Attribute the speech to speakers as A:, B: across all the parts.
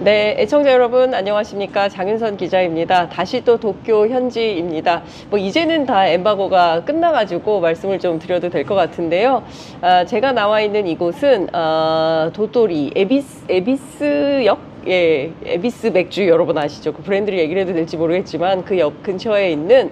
A: 네, 애청자 여러분 안녕하십니까? 장윤선 기자입니다. 다시 또 도쿄 현지입니다. 뭐 이제는 다 엠바고가 끝나가지고 말씀을 좀 드려도 될 것 같은데요. 제가 나와 있는 이곳은 도토리 에비스역, 예, 에비스 맥주 여러분 아시죠? 그 브랜드를 얘기를 해도 될지 모르겠지만 그 역 근처에 있는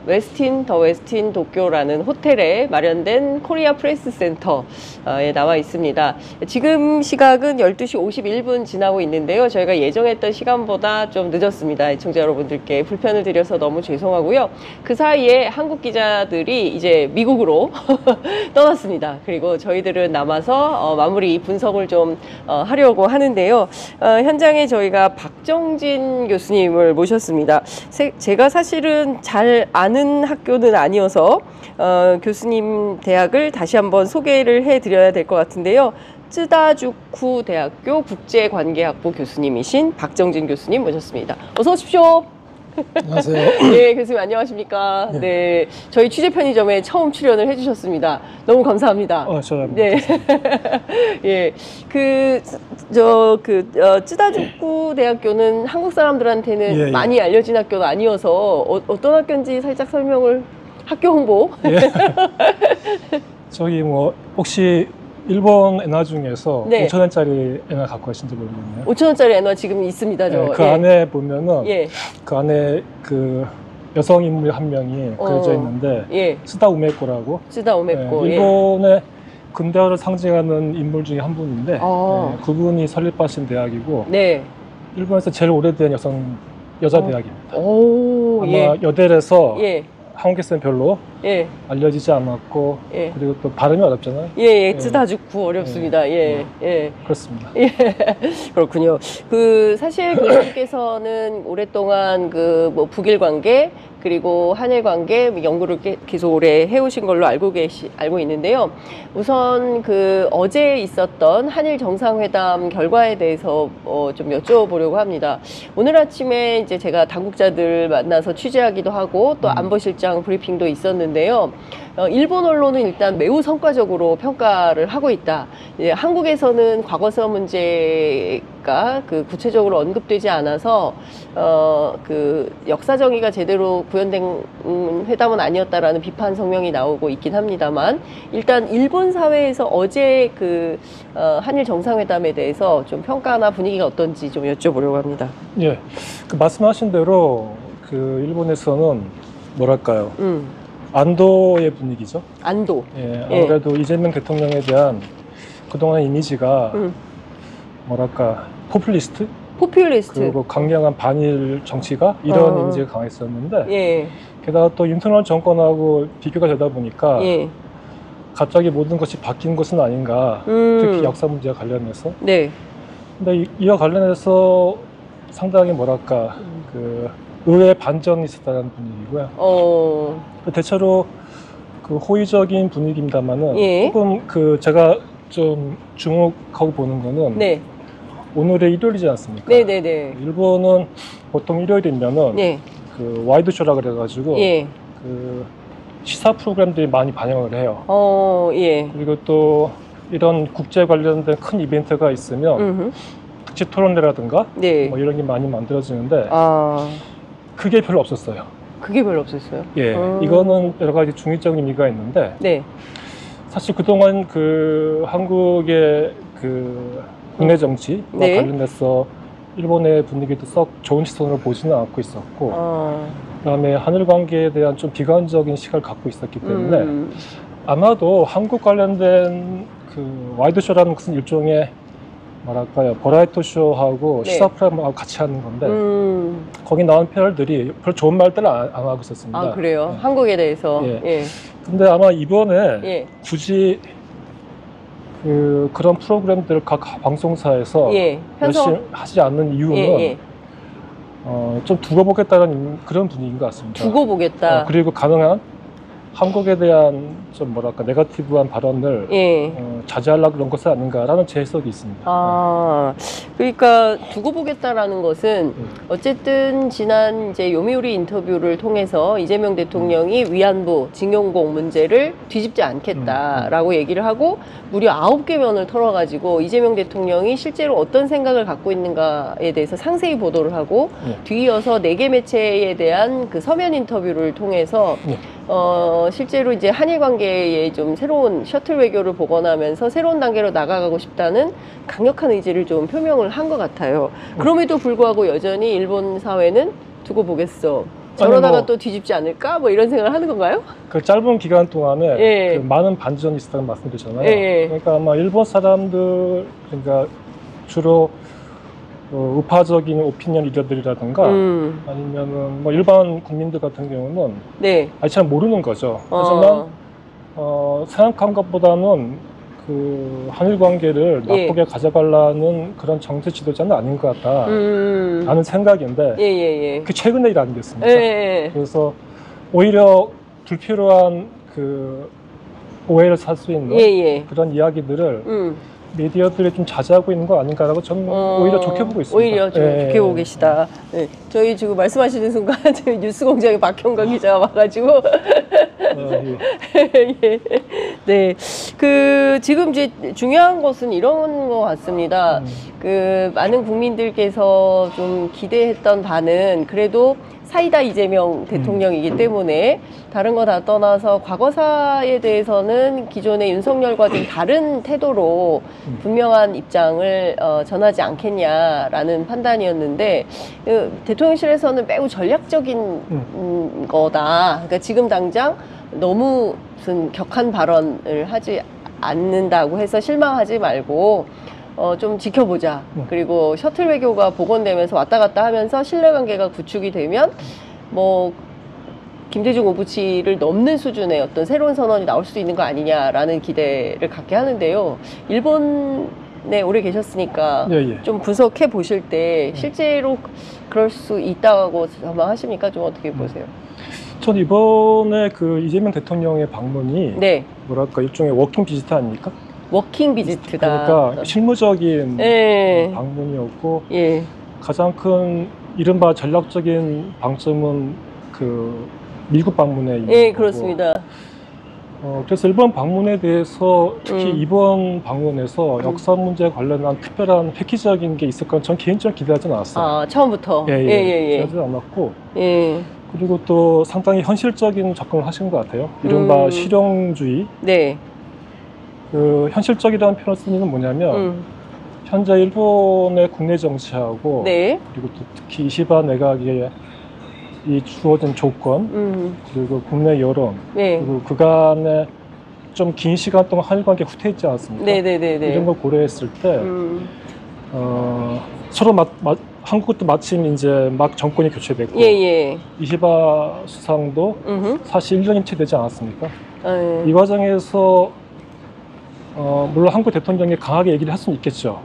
A: 웨스틴 더 웨스틴 도쿄라는 호텔에 마련된 코리아 프레스 센터에 나와 있습니다. 지금 시각은 12시 51분 지나고 있는데요. 저희가 예정했던 시간보다 좀 늦었습니다. 시청자 여러분들께 불편을 드려서 너무 죄송하고요. 그 사이에 한국 기자들이 이제 미국으로 떠났습니다. 그리고 저희들은 남아서 마무리 분석을 좀 하려고 하는데요. 현장에 저희가 박정진 교수님을 모셨습니다. 제가 사실은 잘 아는 학교는 아니어서 교수님 대학을 다시 한번 소개를 해드려야 될 것 같은데요. 쯔다주쿠 대학교 국제관계학부 교수님이신 박정진 교수님 모셨습니다. 어서 오십시오.
B: 안녕하세요.
A: 네, 교수님 안녕하십니까?
B: 네.
A: 네, 저희 취재 편의점에 처음 출연을 해주셨습니다. 너무 감사합니다.
B: 저는
A: 네, 예, 쯔다주쿠 대학교는 한국 사람들한테는
B: 예.
A: 많이 알려진 학교가 아니어서 어떤 학교인지 살짝 설명을 학교 홍보.
B: 예. 저기 뭐 혹시 일본 엔화 중에서
A: 네.
B: 5,000원짜리 엔화 갖고 가신지 모르겠네요.
A: 5,000원짜리 엔화 지금 있습니다. 저.
B: 그
A: 예.
B: 안에 보면은
A: 예.
B: 그 안에 그 여성 인물 한 명이 그려져 있는데
A: 예.
B: 쓰다 우메코라고.
A: 쯔다 오메코.
B: 일본의 근대화를 상징하는 인물 중에 한 분인데 그분이 설립하신 대학이고
A: 네.
B: 일본에서 제일 오래된 여자 대학입니다.
A: 오,
B: 아마
A: 예.
B: 여대에서
A: 예.
B: 한국에서는 별로
A: 예.
B: 알려지지 않았고
A: 예.
B: 그리고 또 발음이 어렵잖아요.
A: 예, 쯔다주쿠 어렵습니다. 예, 예.
B: 그렇습니다.
A: 예, 그렇군요. 사실 교수님께서는 오랫동안 뭐 북일 관계, 그리고 한일 관계 연구를 계속 오래 해오신 걸로 알고 있는데요. 우선 어제 있었던 한일 정상회담 결과에 대해서 좀 여쭤보려고 합니다. 오늘 아침에 이제 제가 당국자들 만나서 취재하기도 하고 또 안보실장 브리핑도 있었는데요. 일본 언론은 일단 매우 성과적으로 평가를 하고 있다. 한국에서는 과거사 문제가 구체적으로 언급되지 않아서 역사 정의가 제대로 구현된 회담은 아니었다라는 비판 성명이 나오고 있긴 합니다만, 일단 일본 사회에서 어제 한일 정상회담에 대해서 좀 평가나 분위기가 어떤지 좀 여쭤보려고 합니다.
B: 예, 말씀하신 대로 일본에서는 뭐랄까요? 안도의 분위기죠.
A: 안도.
B: 예, 아무래도 이재명 대통령에 대한 그동안 이미지가 뭐랄까 포퓰리스트? 그리고 강경한 반일 정치가 이런 이미지가 강했었는데
A: 예.
B: 게다가 또 윤석열 정권하고 비교가 되다 보니까
A: 예.
B: 갑자기 모든 것이 바뀐 것은 아닌가. 특히 역사 문제와 관련해서.
A: 네.
B: 근데 이와 관련해서 상당히 뭐랄까 의외의 반전이 있었다는 분위기고요. 대체로 호의적인 분위기입니다만은 조금 제가 좀 주목하고 보는 거는
A: 네.
B: 오늘의 일요일이지 않습니까?
A: 네네네.
B: 일본은 보통 일요일이면은 와이드쇼라 그래가지고 시사 프로그램들이 많이 반영을 해요.
A: 예.
B: 그리고 또 이런 국제 관련된 큰 이벤트가 있으면 특집 토론회라든가 뭐 이런 게 많이 만들어지는데 그게 별로 없었어요.
A: 그게 별로 없었어요?
B: 예, 이거는 여러 가지 중의적 의미가 있는데 사실 그동안 한국의 국내 정치와 관련해서 일본의 분위기도 썩 좋은 시선으로 보지는 않고 있었고 그다음에 한일 관계에 대한 좀 비관적인 시각을 갖고 있었기 때문에 아마도 한국 관련된 와이드쇼라는 것은 일종의 뭐랄까요, 버라이어티 쇼하고 시사 프로그램하고 같이 하는 건데 거기 나온 패널들이 별로 좋은 말들을 안 하고 있었습니다.
A: 그래요? 한국에 대해서?
B: 근데 아마 이번에 굳이 그런 프로그램들을 각 방송사에서 열심히 하지 않는 이유는 좀 두고 보겠다는 그런 분위기인 것 같습니다.
A: 두고 보겠다.
B: 그리고 가능한 한국에 대한 좀 뭐랄까 네거티브한 발언을
A: 예.
B: 자제하려고 그런 것은 아닌가라는 제 해석이 있습니다.
A: 아, 그러니까 두고 보겠다라는 것은 어쨌든 지난 이제 요미우리 인터뷰를 통해서 이재명 대통령이 위안부 징용공 문제를 뒤집지 않겠다라고 얘기를 하고 무려 9개 면을 털어가지고 이재명 대통령이 실제로 어떤 생각을 갖고 있는가에 대해서 상세히 보도를 하고 뒤이어서 4개 매체에 대한 그 서면 인터뷰를 통해서 실제로 이제 한일 관계에 좀 새로운 셔틀 외교를 복원하면서 새로운 단계로 나가가고 싶다는 강력한 의지를 좀 표명을 한 것 같아요. 그럼에도 불구하고 여전히 일본 사회는 두고 보겠어. 저러다가 또 뒤집지 않을까? 뭐 이런 생각을 하는 건가요?
B: 그 짧은 기간 동안에
A: 예.
B: 그 많은 반전이 있었다는 말씀드렸잖아요.
A: 예.
B: 그러니까 아마 일본 사람들, 그러니까 주로 우파적인 오피니언 리더들이라든가 아니면은 뭐 일반 국민들 같은 경우는
A: 네.
B: 아직 잘 모르는 거죠. 하지만 생각한 것보다는 그 한일 관계를 나쁘게 가져가려는 그런 정치 지도자는 아닌 것 같다 라는 생각인데 그 최근의 일 아니겠습니까? 그래서 오히려 불필요한 그 오해를 살 수 있는 그런 이야기들을 미디어들이 좀 자제하고 있는 거 아닌가라고 저는 오히려 좋게 보고 있습니다.
A: 오히려 좀 좋게 보고 계시다. 네. 저희 지금 말씀하시는 순간 저희 뉴스공장에 박형광 기자가 와가지고 예. 네, 그 지금 이제 중요한 것은 이런 것 같습니다. 그 많은 국민들께서 좀 기대했던 바는 그래도 사이다 이재명 대통령이기 때문에 다른 거 다 떠나서 과거사에 대해서는 기존의 윤석열과 좀 다른 태도로 분명한 입장을 전하지 않겠냐라는 판단이었는데 대통령실에서는 매우 전략적인 거다. 그러니까 지금 당장 너무 무슨 격한 발언을 하지 않는다고 해서 실망하지 말고 좀 지켜보자. 그리고 셔틀 외교가 복원되면서 왔다 갔다 하면서 신뢰관계가 구축이 되면 뭐 김대중 오부치를 넘는 수준의 어떤 새로운 선언이 나올 수도 있는 거 아니냐라는 기대를 갖게 하는데요. 일본에 오래 계셨으니까 좀 분석해 보실 때 실제로 그럴 수 있다고 전망하십니까? 좀 어떻게 보세요?
B: 전 이번에 그 이재명 대통령의 방문이 뭐랄까 일종의 워킹 비지트 아닙니까?
A: 워킹 비지트다.
B: 그러니까 실무적인 방문이었고 가장 큰 이른바 전략적인 방점은 그 미국 방문에 있는 거고.
A: 그렇습니다.
B: 그래서 일본 방문에 대해서 특히 이번 방문에서 역사 문제에 관련한 특별한 획기적인 게 있을 건 전 개인적으로 기대하진 않았어요.
A: 아, 처음부터?
B: 기대하지 않았고 그리고 또 상당히 현실적인 접근을 하신 것 같아요. 이른바 실용주의. 그 현실적이라는 표현을 쓰는 건 뭐냐면 현재 일본의 국내 정치하고 그리고 또 특히 이시바 내각의 이 주어진 조건 그리고 국내 여론 그리고 그간에 좀 긴 시간 동안 한일 관계 후퇴했지 않았습니까? 이런 걸 고려했을 때 서로 한국도 마침 이제 막 정권이 교체됐고 이시바 수상도 사실 1년이 채 되지 않았습니까? 이 과정에서 물론 한국 대통령이 강하게 얘기를 할 수는 있겠죠.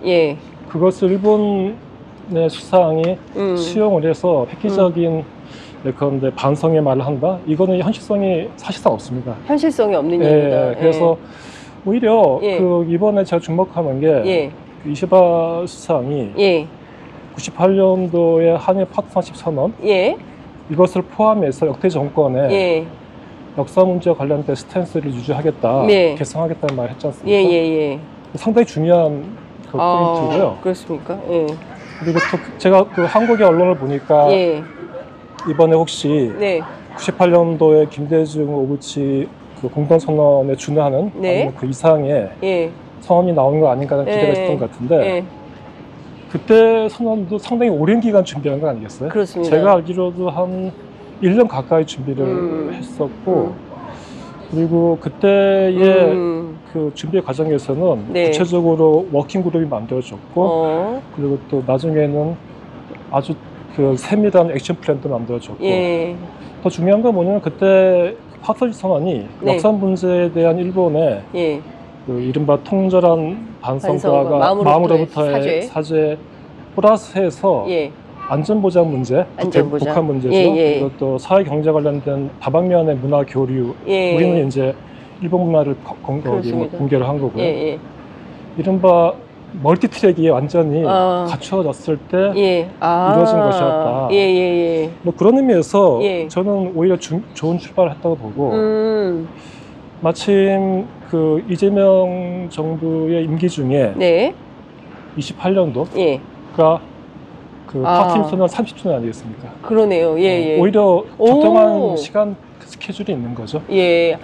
B: 그것을 일본의 수상이 수용을 해서 획기적인 예컨대 반성의 말을 한다? 이거는 현실성이 사실상 없습니다.
A: 현실성이 없는 얘기다.
B: 그래서 오히려 그 이번에 제가 주목하는 게 그 이시바 수상이 98년도에 한일 파트너십 선언 이것을 포함해서 역대 정권에 역사 문제와 관련된 스탠스를 유지하겠다, 개성하겠다는 말을 했지 않습니까? 상당히 중요한 그 포인트고요.
A: 그렇습니까?
B: 그리고 또 제가 그 한국의 언론을 보니까 이번에 혹시 98년도에 김대중 오부치 그 공동선언에 준하는 그 이상의 선언이 나오는 거 아닌가라는 기대가 있었던 것 같은데 그때 선언도 상당히 오랜 기간 준비한 거 아니겠어요?
A: 그렇습니다.
B: 제가 알기로도 한 1년 가까이 준비를 했었고 그리고 그때의 그 준비 과정에서는 구체적으로 워킹 그룹이 만들어졌고 그리고 또 나중에는 아주 그 세밀한 액션 플랜도 만들어졌고 더 중요한 건 뭐냐면 그때 파트너십 선언이 역사 문제에 대한 일본의 그 이른바 통절한 반성과 마음으로부터의 사죄 플러스해서 안전보장 문제, 북한 문제죠. 그리고 또 사회 경제 관련된 다방면의 문화 교류 우리는 이제 일본 문화를 공개를 한 거고요.
A: 예, 예.
B: 이른바 멀티트랙이 완전히 갖추어졌을 때 이루어진 것이었다.
A: 예, 예, 예.
B: 뭐 그런 의미에서 저는 오히려 좋은 출발을 했다고 보고 마침 그 이재명 정부의 임기 중에 28년도가 그 파트너 선언 30주년 아니겠습니까?
A: 그러네요. 예, 예.
B: 오히려 적정한 시간 스케줄이 있는 거죠.
A: 예.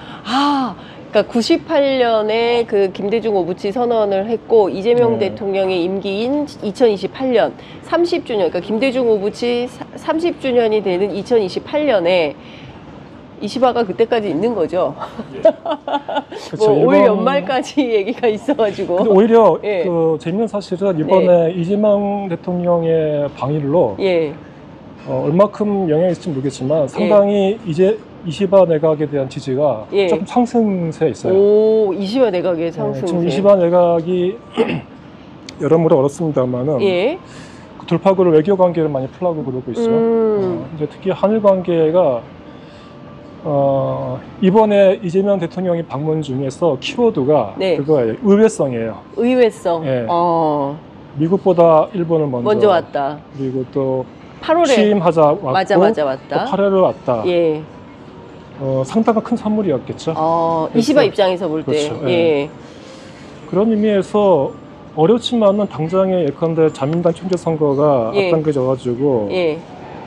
A: 그러니까 98년에 그 김대중 오부치 선언을 했고 이재명 대통령의 임기인 2028년 30주년, 그러니까 김대중 오부치 30주년이 되는 2028년에 이시바가 그때까지 있는 거죠.
B: 그렇죠.
A: 뭐 올 연말까지 얘기가 있어가지고.
B: 근데 오히려 그 재밌는 사실은 이번에 이재명 대통령의 방일로 얼마큼 영향이 있을지 모르겠지만 상당히 이제 이시바 내각에 대한 지지가 조금 상승세에 있어요.
A: 오, 이시바 내각의 상승세.
B: 지금 이시바 내각이 여러모로 어렵습니다만은 그 돌파구를 외교 관계를 많이 풀라고 그러고 있어요. 이제 특히 한일 관계가 이번에 이재명 대통령이 방문 중에서 키워드가 그거예요. 의외성이에요.
A: 의외성.
B: 미국보다 일본을 먼저
A: 왔다.
B: 그리고 또
A: 8월에
B: 취임하자 왔고
A: 맞아 왔다.
B: 또 8월에 왔다. 상당한 큰 선물이었겠죠.
A: 이시바 입장에서 볼 때.
B: 그렇죠. 그런 의미에서 어렵지만은 당장에 예컨대 자민당 총재 선거가 앞당겨져가지고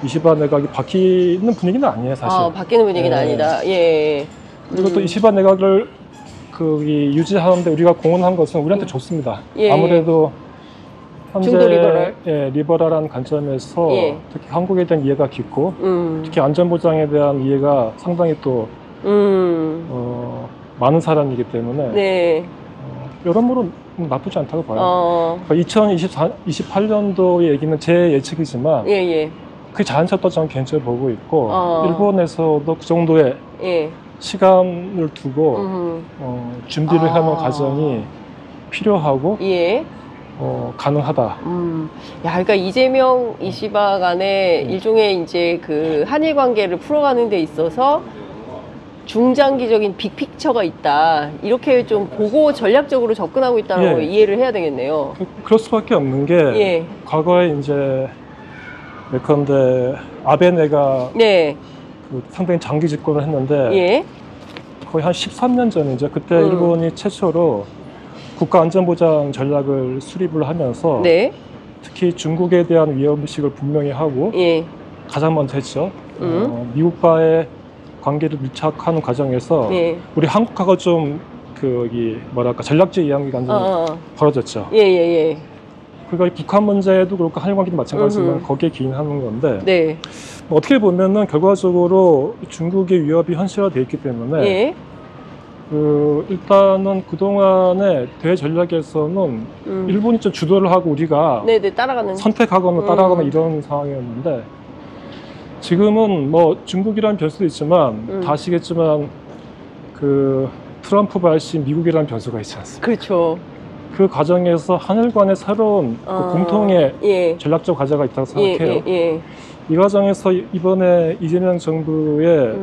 B: 이시바 내각이 바뀌는 분위기는 아니에요, 사실.
A: 바뀌는 분위기는 아니다.
B: 그리고 또 이시바 내각을 유지하는데 우리가 공헌한 것은 우리한테 좋습니다. 아무래도 현재 리버럴한 관점에서 특히 한국에 대한 이해가 깊고 특히 안전보장에 대한 이해가 상당히 또 많은 사람이기 때문에 여러모로 나쁘지 않다고 봐요. 그러니까 2028년도의 얘기는 제 예측이지만 그게 자연스럽다고 저는 개인적으로 보고 있고 일본에서도 그 정도의 시간을 두고 준비를 해놓은 과정이 필요하고 가능하다.
A: 그러니까 이재명, 이시바 간에 일종의 이제 그 한일 관계를 풀어가는 데 있어서 중장기적인 빅픽처가 있다. 이렇게 좀 보고 전략적으로 접근하고 있다고 이해를 해야 되겠네요.
B: 그럴 수밖에 없는 게 과거에 이제 예컨대 아베 내가 그 상당히 장기 집권을 했는데 거의 한 13년 전이죠. 그때 일본이 최초로 국가안전보장 전략을 수립을 하면서 특히 중국에 대한 위험의식을 분명히 하고 가장 먼저 했죠. 미국과의 관계를 밀착하는 과정에서 우리 한국하고 좀 전략적 이양이 완전히 벌어졌죠. 그러니까 북한 문제도 그렇고 한일 관계도 마찬가지지만 거기에 기인하는 건데 어떻게 보면은 결과적으로 중국의 위협이 현실화되어 있기 때문에 일단은 그동안의 대외 전략에서는 일본이 좀 주도를 하고 우리가
A: 따라가는
B: 선택하거나 따라가거나 이런 상황이었는데 지금은 뭐 중국이라는 변수도 있지만 다 아시겠지만 그 트럼프 발신 미국이라는 변수가 있지 않습니까?
A: 그렇죠.
B: 그 과정에서 한일 간의 새로운 그 공통의 전략적 과제가 있다고 생각해요. 이 과정에서 이번에 이재명 정부의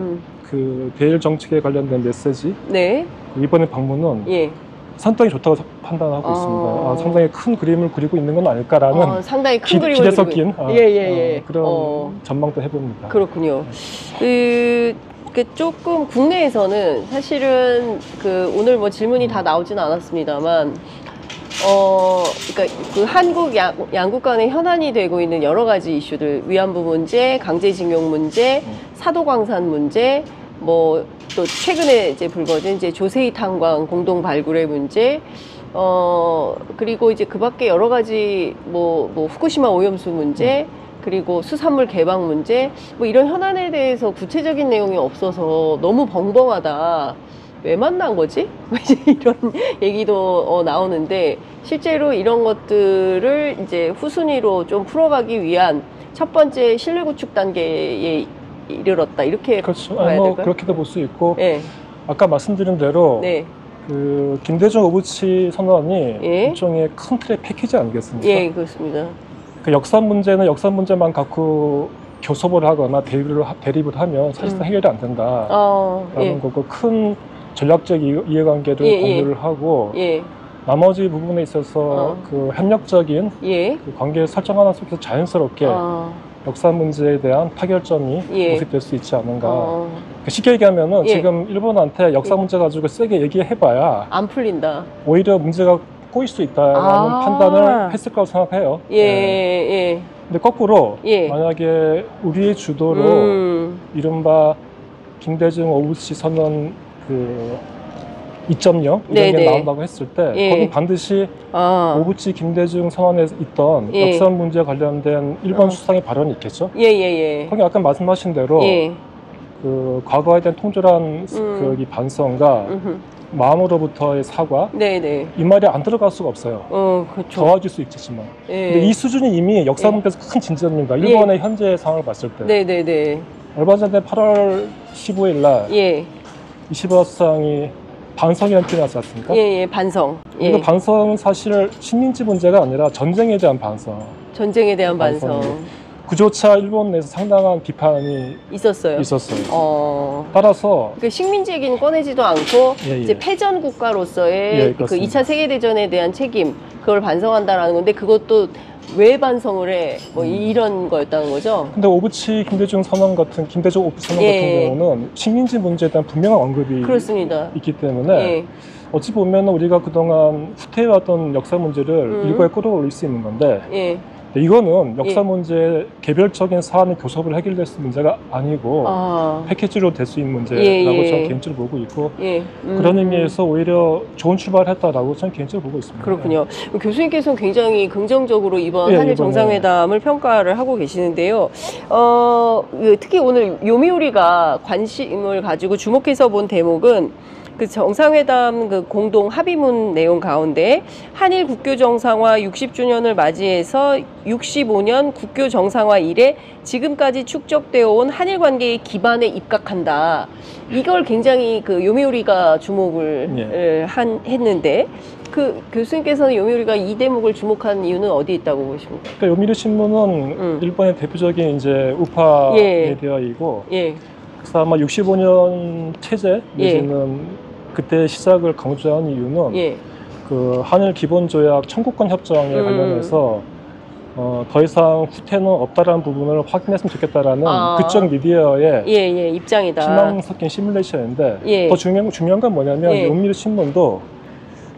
B: 그 대일 정책에 관련된 메시지 이번에 방문은 상당히 좋다고 판단하고 있습니다. 상당히 큰 그림을 그리고 있는 건 아닐까라는
A: 상당히 큰 그림을
B: 기대 섞인
A: 그런
B: 전망도 해봅니다.
A: 그렇군요. 조금 국내에서는 사실은 오늘 뭐 질문이 다 나오지는 않았습니다만 그러니까 그 한국 양국 간의 현안이 되고 있는 여러 가지 이슈들, 위안부 문제, 강제징용 문제, 사도광산 문제, 뭐 또 최근에 이제 불거진 이제 조세희 탄광 공동 발굴의 문제, 그리고 이제 그 밖에 여러 가지 뭐 후쿠시마 오염수 문제, 그리고 수산물 개방 문제, 뭐 이런 현안에 대해서 구체적인 내용이 없어서 너무 벙벙하다. 왜 만난 거지? 이제 이런 얘기도 나오는데 실제로 이런 것들을 이제 후순위로 좀 풀어가기 위한 첫 번째 신뢰 구축 단계에 이르렀다. 이렇게
B: 그렇죠.
A: 봐야 될까요?
B: 그렇게도 볼 수 있고 아까 말씀드린 대로 그 김대중 오부치 선언이 일종의 큰 틀의 패키지 아니겠습니까?
A: 그렇습니다.
B: 그 역사 문제는 역사 문제만 갖고 교섭을 하거나 대립을 하면 사실상 해결이 안 된다라는 거고 큰 전략적 이해관계를
A: 예,
B: 공유를 하고
A: 예.
B: 나머지 부분에 있어서 그 협력적인
A: 예.
B: 그 관계를 설정하는 속에서 자연스럽게 역사 문제에 대한 타결점이
A: 예.
B: 모색될 수 있지 않은가. 쉽게 얘기하면은
A: 예.
B: 지금 일본한테 역사 문제 가지고 세게 얘기해봐야
A: 안 풀린다.
B: 오히려 문제가 꼬일 수 있다는 판단을 했을 거라고 생각해요.
A: 예, 예.
B: 근데 거꾸로
A: 예.
B: 만약에 우리의 주도로 이른바 김대중 오부치 선언 그 2.0 이런 게 나온다고 했을 때
A: 예.
B: 거기 반드시 오부치 김대중 선언에 있던
A: 예.
B: 역사 문제에 관련된 일본 수상의 발언이 있겠죠.
A: 예.
B: 거기 아까 말씀하신 대로
A: 예.
B: 그 과거에 대한 통절한 그 반성과 마음으로부터의 사과
A: 네네.
B: 이 말이 안 들어갈 수가 없어요.
A: 그렇죠.
B: 도와줄 수 있겠지만
A: 예.
B: 근데 이 수준이 이미 역사 문제에서 큰 진전입니다. 일본의 현재 상황을 봤을 때.
A: 네네네.
B: 얼마 전에 8월 15일 날
A: 예.
B: 이시바 수상이 반성이라는 표현이 나지 않습니까?
A: 예, 반성. 예.
B: 이거 반성은 사실 식민지 문제가 아니라 전쟁에 대한 반성.
A: 전쟁에 대한 반성.
B: 그조차 일본 내에서 상당한 비판이
A: 있었어요.
B: 따라서
A: 그 식민지 얘기는 꺼내지도 않고
B: 예.
A: 이제 패전 국가로서의 그 2차 세계대전에 대한 책임 그걸 반성한다라는 건데 그것도 왜 반성을 해? 뭐 이런 거였다는 거죠.
B: 근데 오부치 김대중 선언 같은 김대중 오부치 선언 같은 경우는 식민지 문제에 대한 분명한 언급이
A: 그렇습니다.
B: 있기 때문에 어찌 보면 우리가 그동안 후퇴해왔던 역사 문제를 일과에 끌어올릴 수 있는 건데 이거는 역사 문제의 개별적인 사안의 교섭을 해결될 수 있는 문제가 아니고 패키지로 될 수 있는 문제라고 저는 개인적으로 보고 있고 그런 의미에서 오히려 좋은 출발을 했다라고 저는 개인적으로 보고 있습니다.
A: 그렇군요. 교수님께서는 굉장히 긍정적으로 이번 한일 정상회담을 평가를 하고 계시는데요. 특히 오늘 요미우리가 관심을 가지고 주목해서 본 대목은 그 정상회담 그 공동 합의문 내용 가운데 한일 국교 정상화 60주년을 맞이해서 65년 국교 정상화 이래 지금까지 축적되어 온 한일 관계의 기반에 입각한다. 이걸 굉장히 그 요미우리가 주목을 했는데 그 교수님께서는 요미우리가 이 대목을 주목한 이유는 어디 있다고 보십니까?
B: 그러니까 요미우리 신문은 일본의 대표적인 이제 우파 미디어이고 그래서 아마 65년 체제 내지는 그때 시작을 강조한 이유는 그 한일 기본조약 청구권 협정에 관련해서 더 이상 후퇴는 없다라는 부분을 확인했으면 좋겠다라는 그쪽 미디어의
A: 입장이다.
B: 희망 섞인 시뮬레이션인데 더 중요한 건 뭐냐면 요미우리 신문도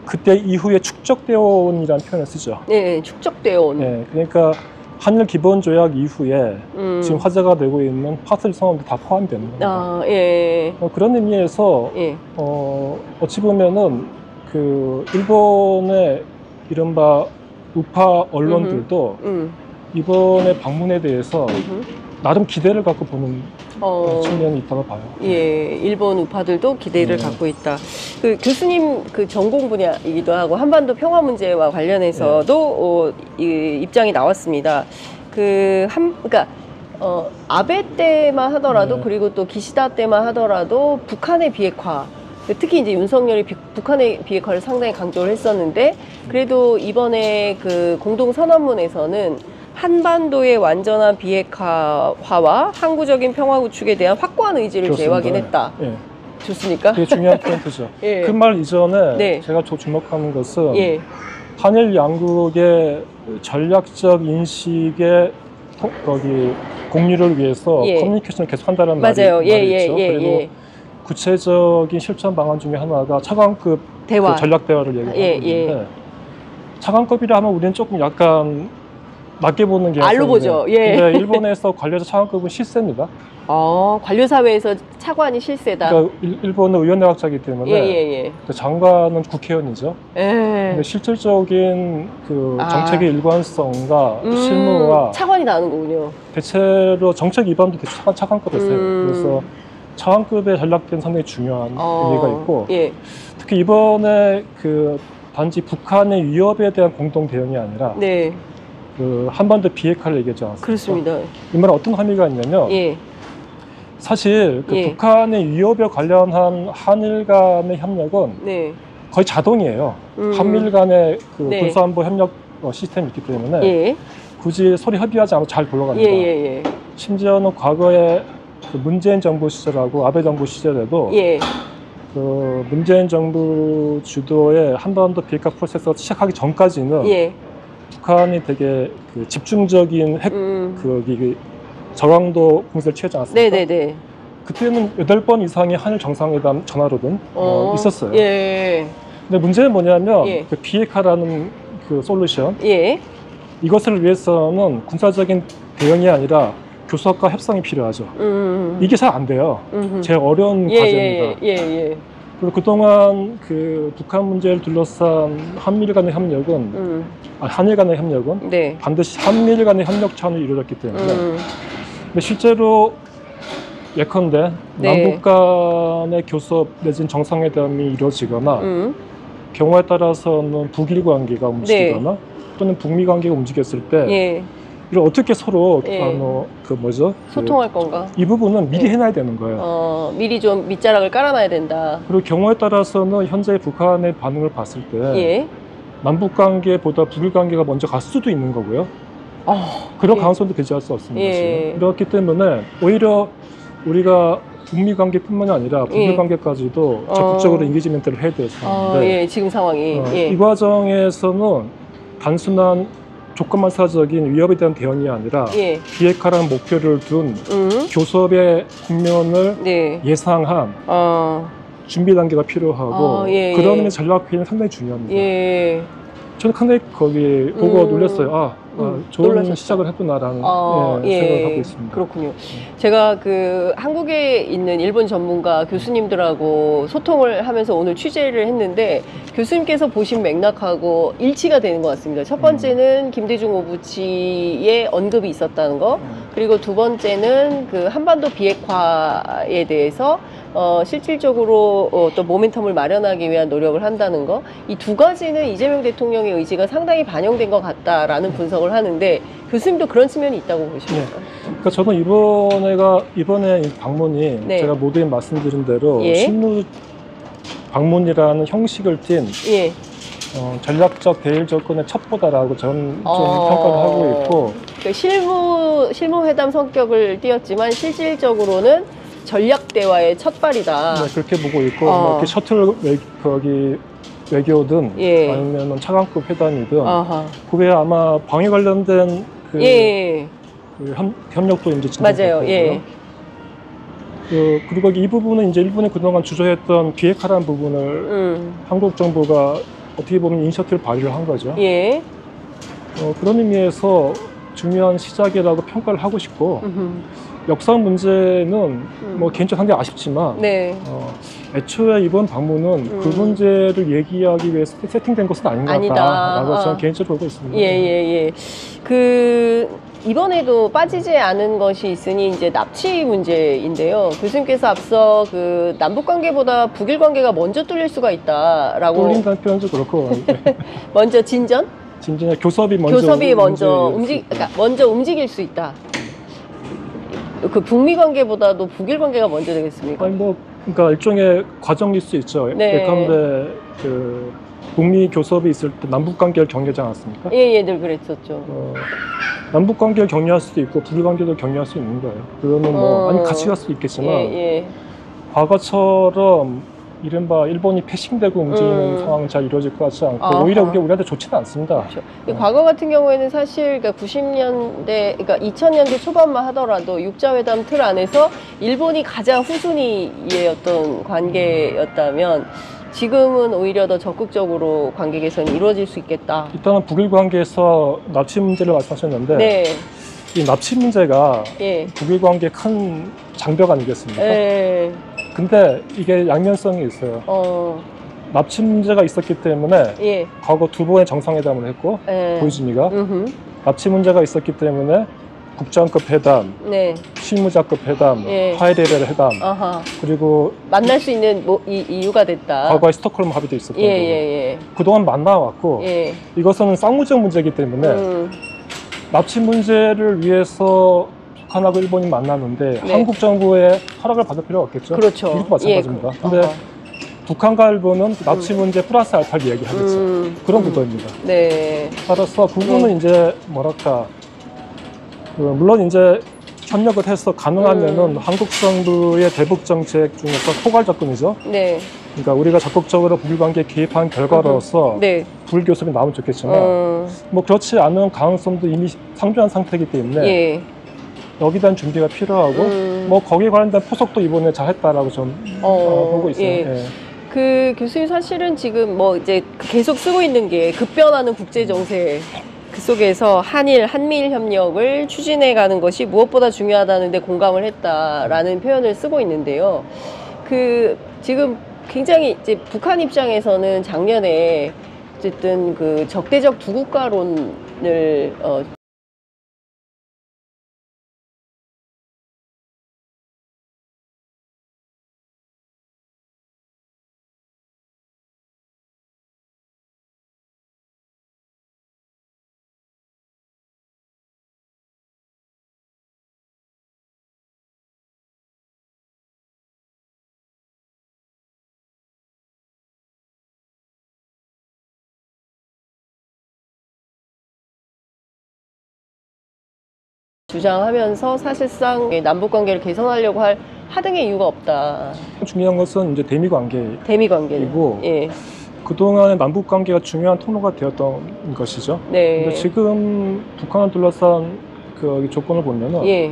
B: 그때 이후에 축적되어 온이라는 표현을 쓰죠.
A: 축적되어 온.
B: 그러니까 한일 기본 조약 이후에 지금 화제가 되고 있는 파슬 성원도 다 포함되는 겁니다. 그런 의미에서 어찌 보면은 그 일본의 이른바 우파 언론들도 이번의 방문에 대해서 나름 기대를 갖고 보는 측면이 있다고 봐요.
A: 일본 우파들도 기대를 갖고 있다. 그 교수님 그 전공 분야이기도 하고 한반도 평화 문제와 관련해서도 이 입장이 나왔습니다. 그러니까 아베 때만 하더라도 그리고 또 기시다 때만 하더라도 북한의 비핵화. 특히 이제 윤석열이 북한의 비핵화를 상당히 강조를 했었는데 그래도 이번에 그 공동선언문에서는 한반도의 완전한 비핵화와 항구적인 평화 구축에 대한 확고한 의지를 재확인했다. 좋습니까?
B: 그게 중요한 포인트죠. 그 말 이전에 제가 주목하는 것은 한일 양국의 전략적 인식의 공유를 위해서 커뮤니케이션을 계속한다는 말이 있죠. 그리고 구체적인 실천 방안 중에 하나가 차관급 대화. 그 전략 대화를 얘기하고 있는데 차관급이라 하면 우리는 조금 약간 낮게 보는 게
A: 알로 보죠.
B: 근데 일본에서 관료자 차관급은 실세입니다.
A: 관료사회에서 차관이 실세다.
B: 그러니까 일본은 의원내각제이기 때문에 장관은 국회의원이죠. 근데 실질적인 그 정책의 일관성과 실무와
A: 차관이 나는 거군요.
B: 대체로 정책 위반도 대체로 차관급에서 해요. 그래서 차관급의 전략된 상당히 중요한 의미가 있고 특히 이번에 그 단지 북한의 위협에 대한 공동 대응이 아니라 그 한반도 비핵화를 얘기하지 않았습니까?
A: 그렇습니다.
B: 이 말은 어떤 의미가 있냐면 사실 그 북한의 위협에 관련한 한일 간의 협력은 거의 자동이에요. 한일 간의 그 군사안보 협력 시스템이 있기 때문에 굳이 서로 협의하지 않아도 잘 굴러갑니다. 심지어는 과거에 그 문재인 정부 시절하고 아베 정부 시절에도 그 그 문재인 정부 주도의 한반도 비핵화 프로세스가 시작하기 전까지는
A: 예. 북한이
B: 되게 그 집중적인 핵 저강도 공세를 취하지 않았습니까?
A: 네네네.
B: 그때는 8번 이상의 한일 정상회담 전화로든 있었어요.
A: 예.
B: 근데 문제는 뭐냐면
A: 예.
B: 그 비핵화라는 그 솔루션
A: 예.
B: 이것을 위해서는 군사적인 대응이 아니라 교섭과 협상이 필요하죠. 이게 잘 안 돼요. 제일 어려운 과제입니다. 그리고 그동안 그 북한 문제를 둘러싼 한미일 간의 협력은 한일 간의 협력은
A: 네.
B: 반드시 한미일 간의 협력 차원으로 이루어졌기 때문에 근데 실제로 예컨대
A: 네.
B: 남북 간의 교섭 내지는 정상회담이 이루어지거나 경우에 따라서는 북일 관계가 움직이거나
A: 네.
B: 또는 북미 관계가 움직였을 때
A: 예.
B: 이걸 어떻게 서로
A: 예. 소통할 건가?
B: 이 부분은 미리 해놔야 되는 거예요.
A: 미리 좀 밑자락을 깔아놔야 된다.
B: 그리고 경우에 따라서는 현재 북한의 반응을 봤을 때
A: 예.
B: 남북 관계보다 북일 관계가 먼저 갈 수도 있는 거고요. 그런 가능성도 배제할 수 없습니다.
A: 예.
B: 그렇기 때문에 오히려 우리가 북미 관계뿐만이 아니라 북일 관계까지도 적극적으로 인게이지먼트를 해야 되는데
A: 예. 지금 상황이 예.
B: 이 과정에서는 단순한 조건만사적인 위협에 대한 대응이 아니라
A: 예.
B: 비핵화라는 목표를 둔 교섭의 국면을
A: 네.
B: 예상한 준비 단계가 필요하고
A: 예,
B: 그런
A: 예.
B: 의미에서 전략 회의는 상당히 중요합니다.
A: 예.
B: 저는 상당히 거기 보고 놀랐어요. 좋은
A: 놀라셨죠?
B: 시작을 했구나라는
A: 예.
B: 생각을 하고 있습니다.
A: 그렇군요. 제가 그 한국에 있는 일본 전문가 교수님들하고 소통을 하면서 오늘 취재를 했는데 교수님께서 보신 맥락하고 일치가 되는 것 같습니다. 첫 번째는 김대중 오부치의 언급이 있었다는 거, 그리고 두 번째는 그 한반도 비핵화에 대해서 실질적으로 또 모멘텀을 마련하기 위한 노력을 한다는 거, 이 두 가지는 이재명 대통령의 의지가 상당히 반영된 것 같다라는 분석을 하는데 교수님도 그런 측면이 있다고 보십니까?
B: 그러니까 저는 이번에 이 방문이
A: 네.
B: 제가 모두에 말씀드린 대로
A: 예.
B: 실무 방문이라는 형식을 띈
A: 예.
B: 전략적 대일 접근의 첩보다라고 저는 좀 평가를 하고 있고
A: 그러니까 실무회담 성격을 띄었지만 실질적으로는 전략 대화의 첫발이다.
B: 네, 그렇게 보고 있고 뭐 이렇게 셔틀 외교든
A: 예.
B: 아니면 차관급 회담이든
A: 아하.
B: 그게 아마 방위 관련된 그,
A: 예.
B: 그 협력도 이제 진행될
A: 맞아요.
B: 거고요.
A: 예.
B: 그리고 이 부분은 이제 일본이 그동안 주저했던 비핵화라는 부분을 한국 정부가 어떻게 보면 이니셔티브를 발휘를 한 거죠.
A: 예.
B: 그런 의미에서 중요한 시작이라고 평가를 하고 싶고 역사 문제는 뭐 개인적으로 상당히 아쉽지만
A: 네.
B: 애초에 이번 방문은 그 문제를 얘기하기 위해서 세팅된 것은 아닌가라고 저는 개인적으로 보고 있습니다.
A: 예. 이번에도 빠지지 않은 것이 있으니 이제 납치 문제인데요. 교수님께서 앞서 그 남북 관계보다 북일 관계가 먼저 뚫릴 수가 있다라고.
B: 뚫린다는 표현도 그렇고
A: 먼저 진전이
B: 교섭이
A: 먼저 움직일 수 있다. 그 북미 관계보다도 북일 관계가 먼저 되겠습니까?
B: 아니 그러니까 일종의 과정일 수 있죠.
A: 네.
B: 예컨대 그 북미 교섭이 있을 때 남북 관계를 격려하지 않았습니까?
A: 예, 늘 그랬었죠.
B: 남북 관계를 격려할 수도 있고 북일 관계도 격려할 수 있는 거예요. 그거는 아니 같이 갈 수도 있겠지만 과거처럼 이른바 일본이 패싱되고 움직이는 상황은 잘 이루어질 것 같지 않고 오히려 그게 우리한테 좋지는 않습니다.
A: 그렇죠. 과거 같은 경우에는 사실 그러니까 90년대, 그러니까 2000년대 초반만 하더라도 육자회담 틀 안에서 일본이 가장 후순위의 어떤 관계였다면 지금은 오히려 더 적극적으로 관계 개선이 이루어질 수 있겠다.
B: 일단은 북일 관계에서 납치 문제를 말씀하셨는데
A: 네.
B: 이 납치 문제가
A: 예.
B: 북일 관계의 큰 장벽 아니겠습니까?
A: 예.
B: 근데 이게 양면성이 있어요. 납치 문제가 있었기 때문에 과거 두 번의 정상회담을 했고 고이즈미가 납치 문제가 있었기 때문에 국장급 회담, 실무자급 회담, 하이레벨 회담 그리고
A: 만날 수 있는 이유가 됐다.
B: 과거에 스톡홀름 합의도 있었던 거고 그동안 만나왔고 이것은 쌍무적 문제이기 때문에 납치 문제를 위해서 북한하고 일본이 만났는데 한국 정부의 허락을 받을 필요가 없겠죠.
A: 그렇죠.
B: 이것도 마찬가지입니다. 근데 북한과 일본은 납치 문제 플러스 알파를 얘기하겠죠. 그런 구도입니다.
A: 네.
B: 따라서 부분은 이제 뭐랄까 물론 이제 협력을 해서 가능하면은 한국 정부의 대북 정책 중에서 포괄 접근이죠.
A: 네.
B: 그러니까 우리가 적극적으로 북일 관계에 개입한 결과로서
A: 네.
B: 북일 교섭이 나오면 좋겠지만 뭐 그렇지 않은 가능성도 이미 상존한 상태이기 때문에
A: 예.
B: 여기에 대한 준비가 필요하고 뭐 거기에 관련된 포석도 이번에 잘했다라고 좀 보고 있어요.
A: 예.
B: 예.
A: 그 교수님 사실은 지금 뭐 이제 계속 쓰고 있는 게 급변하는 국제 정세 그 속에서 한미일 협력을 추진해 가는 것이 무엇보다 중요하다는데 공감을 했다라는 표현을 쓰고 있는데요. 그 지금 굉장히 이제 북한 입장에서는 작년에 어쨌든 그 적대적 두 국가론을 주장하면서 사실상 남북 관계를 개선하려고 할 하등의 이유가 없다.
B: 중요한 것은 이제 대미 관계이고
A: 예.
B: 그동안의 남북 관계가 중요한 통로가 되었던 것이죠.
A: 네.
B: 근데 지금 북한을 둘러싼 그 조건을 보면은
A: 예.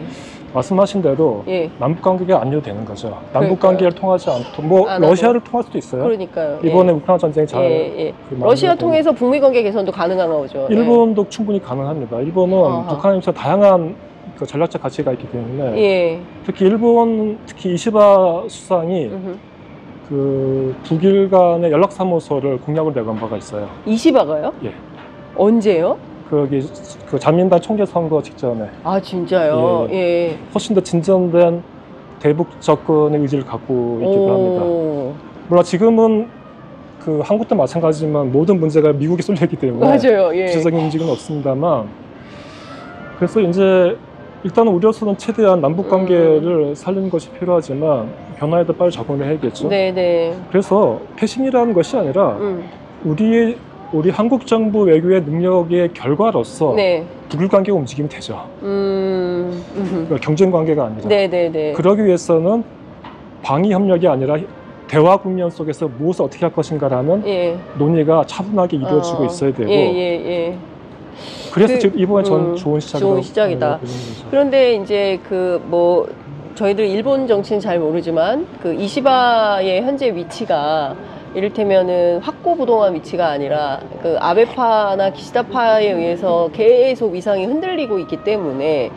B: 말씀하신 대로
A: 예.
B: 남북 관계가 안 되는 거죠. 남북
A: 그러니까요.
B: 관계를 통하지 않고 뭐 러시아를 통할 수도 있어요.
A: 그러니까요.
B: 이번에
A: 예.
B: 우크라이나 전쟁이 잘
A: 예.
B: 그
A: 러시아
B: 마무리가
A: 통해서 북미 관계 개선도 가능한 거죠.
B: 일본도 충분히 가능합니다. 일본은
A: 아하.
B: 북한에서 다양한 그 전략적 가치가 있기 때문에
A: 예.
B: 특히 일본 특히 이시바 수상이 그 북일 간의 연락사무소를 공약으로 내건 바가 있어요.
A: 이시바가요?
B: 예.
A: 언제요?
B: 그 자민당 총재 선거 직전에.
A: 아 진짜요? 예.
B: 훨씬 더 진전된 대북 접근의 의지를 갖고 있기도 합니다. 물론 지금은 그 한국도 마찬가지지만 모든 문제가 미국에 쏠려있기 때문에
A: 맞아요. 예.
B: 구체적인 움직임은 없습니다만 그래서 이제 일단은 우려서는 최대한 남북 관계를 살리는 것이 필요하지만 변화에도 빨리 적응을 해야겠죠.
A: 네네.
B: 그래서 패싱이라는 것이 아니라 우리 한국 정부 외교의 능력의 결과로서
A: 네.
B: 북일 관계가 움직이면 되죠. 그러니까 경쟁 관계가 아니라.
A: 네네네.
B: 그러기 위해서는 방위 협력이 아니라 대화 국면 속에서 무엇을 어떻게 할 것인가라는
A: 예.
B: 논의가 차분하게 이루어지고 있어야 되고.
A: 예.
B: 그래서 지금 이번에 전 좋은
A: 시작이다. 그런데 이제 그 뭐 저희들 일본 정치는 잘 모르지만 그 이시바의 현재 위치가 이를테면은 확고부동한 위치가 아니라 그 아베파나 기시다파에 의해서 계속 위상이 흔들리고 있기 때문에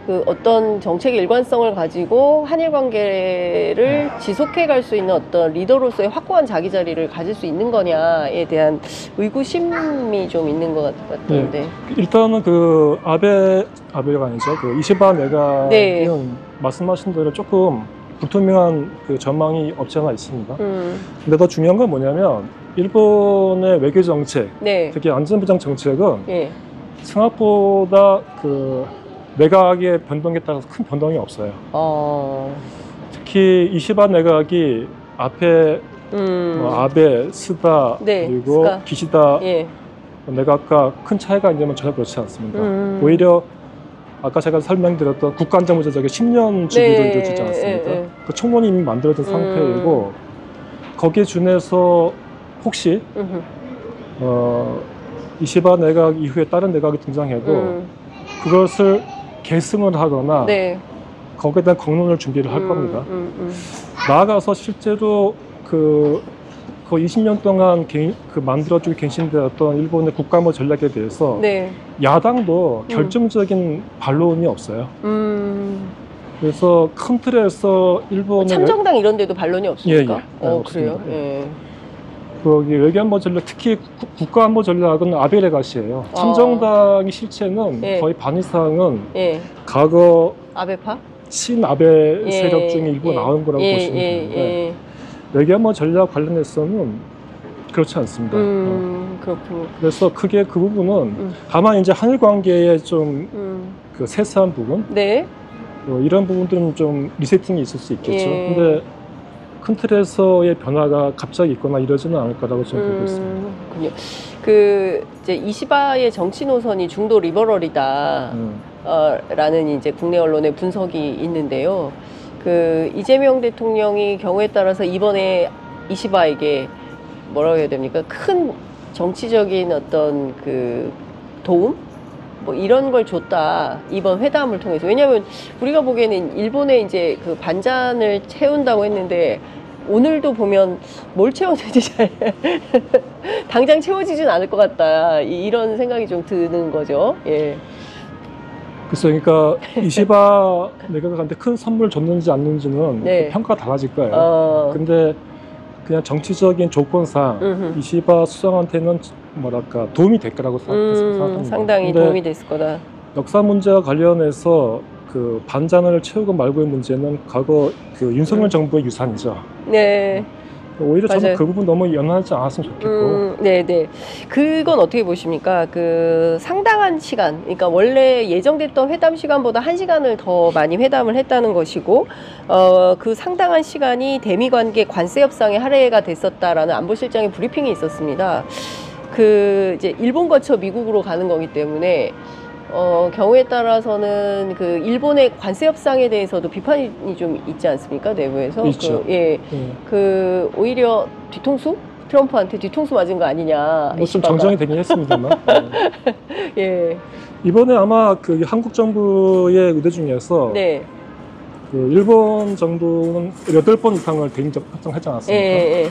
A: 그 어떤 정책의 일관성을 가지고 한일 관계를 지속해 갈 수 있는 어떤 리더로서의 확고한 자기 자리를 가질 수 있는 거냐에 대한 의구심이 좀 있는 것 같던데.
B: 네. 일단은 그 아베가 아니죠. 그 이시바 내각은
A: 네.
B: 말씀하신 대로 조금 불투명한 그 전망이 없지 않아 있습니다. 근데 더 중요한 건 뭐냐면 일본의 외교 정책,
A: 네.
B: 특히 안전보장 정책은
A: 예.
B: 생각보다 그 내각의 변동에 따라서 큰 변동이 없어요. 특히 이시바 내각이 앞에 아베, 스다,
A: 네,
B: 그리고
A: 스가.
B: 기시다
A: 예.
B: 내각과 큰 차이가 있냐면 전혀 그렇지 않습니다. 오히려 아까 제가 설명드렸던 국가안전보장적인 10년 주기를
A: 네,
B: 이루어지지 않습니까? 그 총론이 이미 만들어진 상태이고 거기에 준해서 혹시 이시바 내각 이후에 다른 내각이 등장해도 그것을 계승을 하거나
A: 네.
B: 거기에 대한 공론을 준비를 할 겁니다. 나아가서 실제로 그 20년 동안 만들어주고 갱신되었던 일본의 국가안보 전략에 대해서
A: 네.
B: 야당도 결정적인 반론이 없어요. 그래서 큰 틀에서 일본의
A: 참정당 이런 데도 반론이 없습니까?
B: 예.
A: 그래요? 예.
B: 거기 외교안보 전략, 특히 국가안보 전략은 아베 레가시예요. 참정당의 실체는
A: 예.
B: 거의 반 이상은
A: 예.
B: 과거
A: 아베파?
B: 친아베 세력 중에 일부 나온 거라고 보시면 되는데 외교안보 전략 관련해서는 그렇지 않습니다.
A: 그렇군요.
B: 그래서 크게 그 부분은 다만 이제 한일 관계에 좀 그 세세한 부분,
A: 네.
B: 이런 부분들은 좀 리세팅이 있을 수 있겠죠.
A: 예.
B: 근데 큰 틀에서의 변화가 갑자기 있거나 이러지는 않을 거라고 저는 보고 있습니다.
A: 그렇군요. 그 이제 이시바의 정치 노선이 중도 리버럴이다. 라는 이제 국내 언론의 분석이 있는데요. 그 이재명 대통령이 경우에 따라서 이번에 이시바에게 뭐라고 해야 됩니까? 큰 정치적인 어떤 그 도움? 뭐 이런 걸 줬다. 이번 회담을 통해서. 왜냐하면 우리가 보기에는 일본에 이제 그 반잔을 채운다고 했는데 오늘도 보면 뭘 채웠는지 잘 당장 채워지진 않을 것 같다. 이런 생각이 좀 드는 거죠. 예.
B: 글쎄, 그러니까 이시바 내각한테 큰 선물 줬는지 안 줬는지는
A: 네.
B: 평가가 달라질 거예요. 근데 그냥 정치적인 조건상 이시바 수상한테는 뭐랄까 도움이 될 거라고 생각합니다.
A: 상당히 도움이 됐을 거다.
B: 역사 문제와 관련해서 그 반잔을 채우고 말고의 문제는 과거 그 윤석열 정부의 유산이죠.
A: 네.
B: 오히려 저는 그 부분 너무 연연하지 않았으면 좋겠고.
A: 네네. 그건 어떻게 보십니까? 그 상당한 시간, 그러니까 원래 예정됐던 회담 시간보다 1시간을 더 많이 회담을 했다는 것이고, 그 상당한 시간이 대미 관계 관세 협상에 할애가 됐었다라는 안보실장의 브리핑이 있었습니다. 그 이제 일본 거쳐 미국으로 가는 거기 때문에. 경우에 따라서는 그 일본의 관세 협상에 대해서도 비판이 좀 있지 않습니까? 내부에서.
B: 있죠.
A: 그 오히려 뒤통수? 트럼프한테 뒤통수 맞은 거 아니냐.
B: 뭐 좀 정정이 되긴 했습니다만.
A: 예.
B: 이번에 아마 그 한국 정부의 의대 중에서
A: 네.
B: 그 일본 정부는 8번 이상을 대인 협상하지 않았습니까?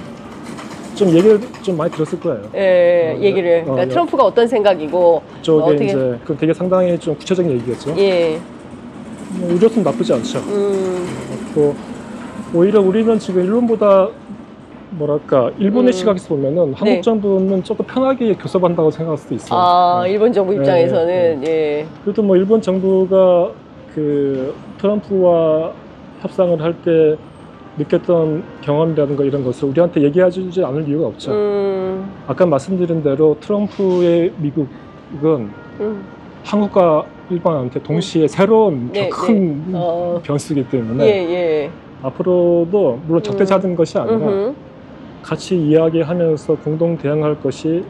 B: 좀 얘기를 좀 많이 들었을 거예요.
A: 예, 얘기를. 그러니까 트럼프가 어떤 생각이고.
B: 저게 어떻게... 이제 그 되게 상당히 좀 구체적인 얘기겠죠.
A: 예.
B: 뭐 우려는 나쁘지 않죠. 또 오히려 우리는 지금 일본보다 뭐랄까 일본의 시각에서 보면은 한국 정부는 조금 편하게 교섭한다고 생각할 수도 있어요.
A: 아, 일본 정부 입장에서는 예.
B: 그래도 뭐 일본 정부가 그 트럼프와 협상을 할 때 느꼈던 경험이라든가 이런 것을 우리한테 얘기해주지 않을 이유가 없죠. 아까 말씀드린 대로 트럼프의 미국은 한국과 일본한테 동시에 새로운 큰 변수이기 때문에 앞으로도 물론 적대자든 것이 아니라 같이 이야기하면서 공동 대응할 것이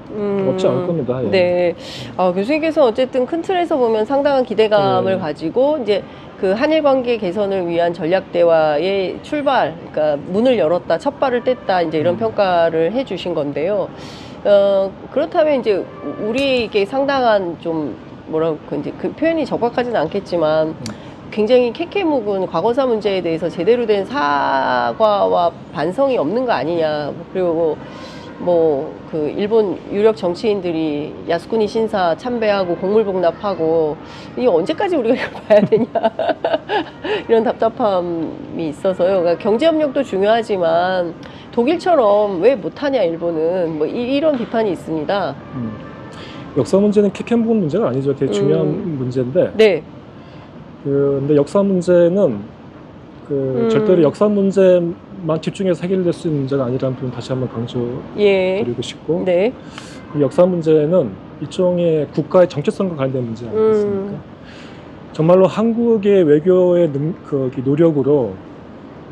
B: 없지 않을 겁니다. 예.
A: 네. 교수님께서 어쨌든 큰 틀에서 보면 상당한 기대감을 가지고 이제 그 한일 관계 개선을 위한 전략 대화의 출발, 그러니까 문을 열었다, 첫 발을 뗐다, 이제 이런 평가를 해주신 건데요. 그렇다면 이제 우리에게 상당한 좀 뭐라고 이제 그 표현이 적확하지는 않겠지만. 굉장히 캐캐묵은 과거사 문제에 대해서 제대로 된 사과와 반성이 없는 거 아니냐. 그리고 뭐 그 일본 유력 정치인들이 야스쿠니 신사 참배하고 공물복납하고 이게 언제까지 우리가 이걸 봐야 되냐. 이런 답답함이 있어서요. 그러니까 경제협력도 중요하지만 독일처럼 왜 못하냐 일본은 뭐 이런 비판이 있습니다.
B: 역사 문제는 캐캐묵은 문제가 아니죠. 되게 중요한 문제인데.
A: 네.
B: 근데 역사 문제는 절대로 역사 문제만 집중해서 해결될 수 있는 문제가 아니라는 부분 다시 한번 강조드리고 싶고, 그 역사 문제는 일종의 국가의 정체성과 관련된 문제 아니겠습니까? 정말로 한국의 외교의 노력으로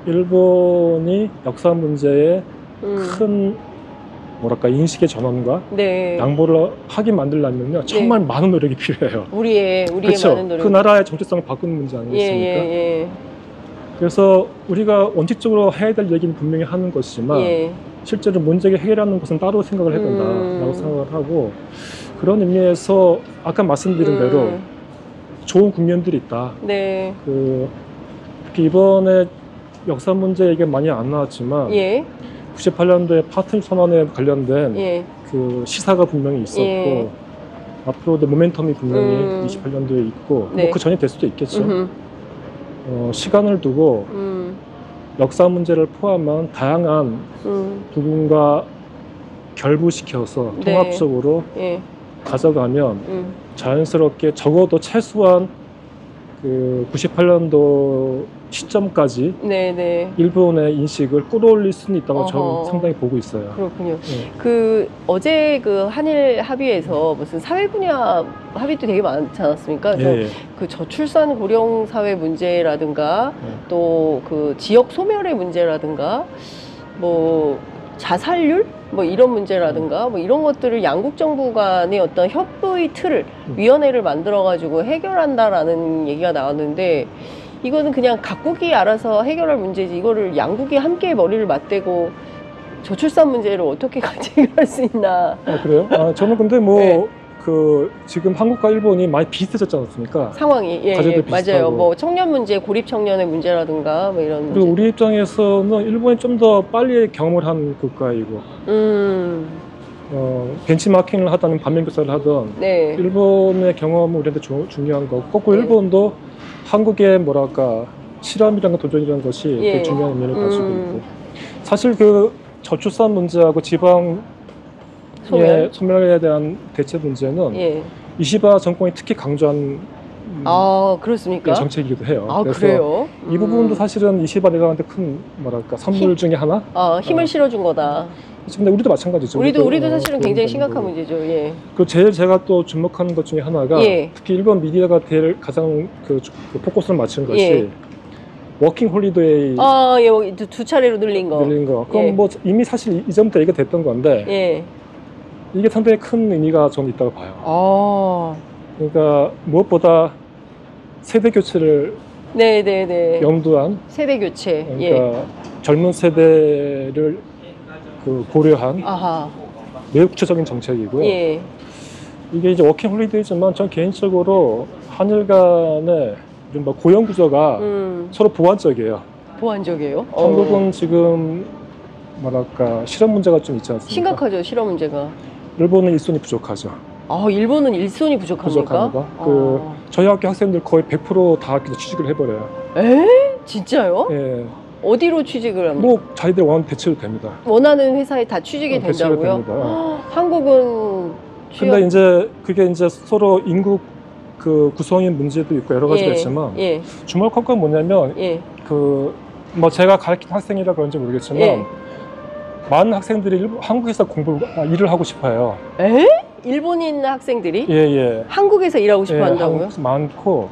B: 일본이 역사 문제에 큰 뭐랄까 인식의 전환과 양보를 하게 만들려면요 정말 많은 노력이 필요해요.
A: 우리의
B: 그렇죠?
A: 많은 노력.
B: 그 나라의 정체성을 바꾸는 문제 아니겠습니까? 그래서 우리가 원칙적으로 해야 될 얘기는 분명히 하는 것이지만 실제로 문제를 해결하는 것은 따로 생각을 해야 된다라고 생각을 하고, 그런 의미에서 아까 말씀드린 대로 좋은 국면들이 있다. 특히 이번에 역사 문제 얘기가 많이 안 나왔지만 98년도에 파트너 선언에 관련된 그 시사가 분명히 있었고 앞으로도 모멘텀이 분명히 28년도에 있고 뭐 그 전이 될 수도 있겠죠. 시간을 두고 역사 문제를 포함한 다양한 부분과 결부시켜서 통합적으로 가져가면 자연스럽게 적어도 최소한 그 98년도 시점까지 일본의 인식을 끌어올릴 수는 있다고 저는 상당히 보고 있어요.
A: 그렇군요. 그 어제 그 한일 합의에서 무슨 사회 분야 합의도 되게 많지 않았습니까? 그 저출산 고령 사회 문제라든가 또 그 지역 소멸의 문제라든가 뭐 자살률 뭐 이런 문제라든가 뭐 이런 것들을 양국 정부 간의 어떤 협의 틀을 위원회를 만들어 가지고 해결한다라는 얘기가 나왔는데, 이거는 그냥 각국이 알아서 해결할 문제지, 이거를 양국이 함께 머리를 맞대고 저출산 문제를 어떻게 같이 해결할 수 있나.
B: 그래요? 저는 근데 뭐
A: 네.
B: 지금 한국과 일본이 많이 비슷해졌지 않습니까?
A: 상황이. 예,
B: 과제도
A: 예,
B: 비슷하고.
A: 맞아요. 뭐 청년 문제, 고립 청년의 문제라든가 뭐 이런
B: 그리고
A: 문제.
B: 우리 입장에서는 일본이 좀 더 빨리 경험을 한 국가이고, 벤치마킹을 하든 반면교사를 하든
A: 네.
B: 일본의 경험은 우리한테 중요한 거고, 거꾸로
A: 네.
B: 일본도 한국의 뭐랄까 실험이라는 도전이라는 것이
A: 예.
B: 되게 중요한 의미를 가지고 있고, 사실 그 저출산 문제하고 지방 소멸에 대한 대체 문제는
A: 예.
B: 이시바 정권이 특히 강조한
A: 그렇습니까?
B: 정책이기도 해요. 그래서
A: 그래요?
B: 이 부분도 사실은 이시바 대사한테 큰 뭐랄까 선물 중에 하나.
A: 힘을 실어준 거다.
B: 근데 우리도 마찬가지죠.
A: 우리도 사실은 굉장히 심각한 문제죠. 예.
B: 그 제일 제가 또 주목하는 것 중에 하나가,
A: 예.
B: 특히 일본 미디어가 가장 그 포커스를 맞춘 것이
A: 예.
B: 워킹 홀리데이
A: 예, 두 차례로 늘린 거.
B: 그럼
A: 예.
B: 뭐 이미 사실 이전부터 얘기가 됐던 건데,
A: 예.
B: 이게 상당히 큰 의미가 저는 있다고 봐요. 그러니까 무엇보다 세대 교체를
A: 네네네.
B: 염두한,
A: 세대 교체.
B: 그러니까 젊은 세대를 고려한 매우 구체적인 정책이고요.
A: 예.
B: 이게 이제 워킹 홀리데이지만 전 개인적으로 한일 간의 이른바 고용 구조가 서로 보완적이에요.
A: 보완적이에요?
B: 한국은 지금 뭐랄까 실업 문제가 좀 있지 않습니까?
A: 심각하죠, 실업 문제가.
B: 일본은 일손이 부족하죠.
A: 일본은 일손이 부족합니까?
B: 저희 학교 학생들 거의 100% 다 학교 취직을 해버려요.
A: 진짜요?
B: 예.
A: 어디로 취직을 합니까?
B: 뭐 자기들 원하는 대체로 됩니다.
A: 원하는 회사에 다 취직이
B: 대체로
A: 된다고요?
B: 됩니다.
A: 한국은
B: 근데 이제 그게 이제 서로 인구 구성인 문제도 있고 여러 가지가 있지만, 주목할 건 뭐냐면, 뭐 제가 가르친 학생이라 그런지 모르겠지만, 많은 학생들이 한국에서 일을 하고 싶어요.
A: 일본인 학생들이?
B: 예.
A: 한국에서 일하고 싶어 한다고요?
B: 한국에서 많고,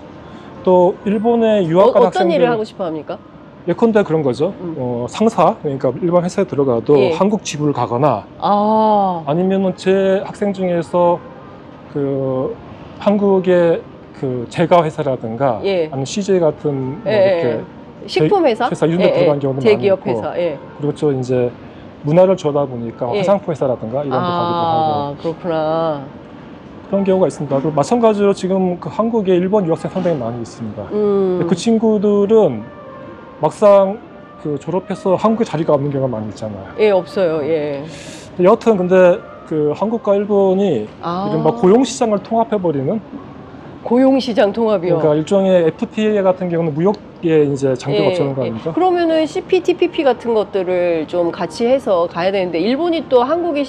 B: 또 일본에 유학 간
A: 어떤
B: 학생들,
A: 일을 하고 싶어 합니까?
B: 예컨대 그런 거죠. 상사, 그러니까 일반 회사에 들어가도 한국 지부를 가거나, 아니면은 제 학생 중에서 한국의 제가 회사라든가, 아니면 CJ 같은 이렇게
A: 식품 회사
B: 이런 데 들어간 경우도
A: 대기업
B: 많고,
A: 회사.
B: 그리고 또 이제 문화를 좋아하다 보니까 화장품 회사라든가 이런 데 가기도 하고.
A: 그렇구나.
B: 그런 경우가 있습니다. 그리고 마찬가지로 지금 한국에 일본 유학생 상당히 많이 있습니다. 그 친구들은 막상 졸업해서 한국에 자리가 없는 경우가 많이 있잖아요.
A: 없어요.
B: 여하튼 근데 한국과 일본이 이른바 고용시장을 통합해버리는,
A: 고용시장 통합이요.
B: 그러니까 일종의 FTA 같은 경우는 무역에 이제 장벽 없애는 거 아닙니까?
A: 그러면은 CPTPP 같은 것들을 좀 같이 해서 가야 되는데, 일본이 또 한국에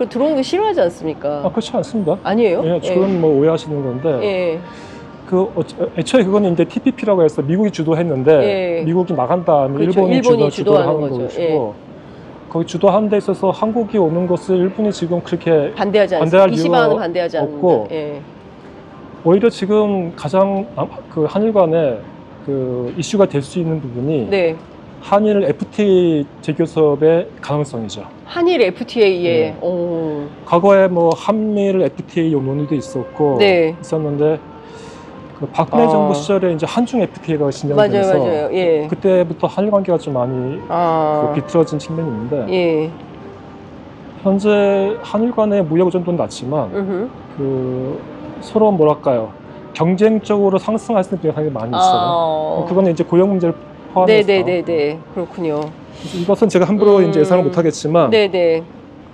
A: 들어오는 거 싫어하지 않습니까?
B: 그렇지 않습니다.
A: 아니에요?
B: 그건 뭐 오해하시는 건데, 애초에 그거는 이제 TPP라고 해서 미국이 주도했는데, 미국이 나간 다음에 일본이 주도하는 것이고, 거기 주도하는 데 있어서 한국이 오는 것을 일본이 지금 그렇게
A: 반대하지 않습니다.
B: 이유가
A: 반대하지
B: 없고, 오히려 지금 가장 한일 간에 이슈가 될 수 있는 부분이 한일 FTA 재교섭의 가능성이죠.
A: 한일 FTA에
B: 과거에 뭐 한미일 FTA 논의도 있었고 있었는데, 박근혜 정부 시절에 이제 한중 FTA가 진행되면서 그때부터 한일 관계가 좀 많이 비틀어진 측면이 있는데, 현재 한일 간의 무역 의존도는 낮지만 서로 뭐랄까요, 경쟁적으로 상승할 수 있는 분야가 상당히 많이 있어요. 그거는 이제 고용 문제를 포함해서.
A: 그렇군요.
B: 이것은 제가 함부로 이제 예상을 못하겠지만,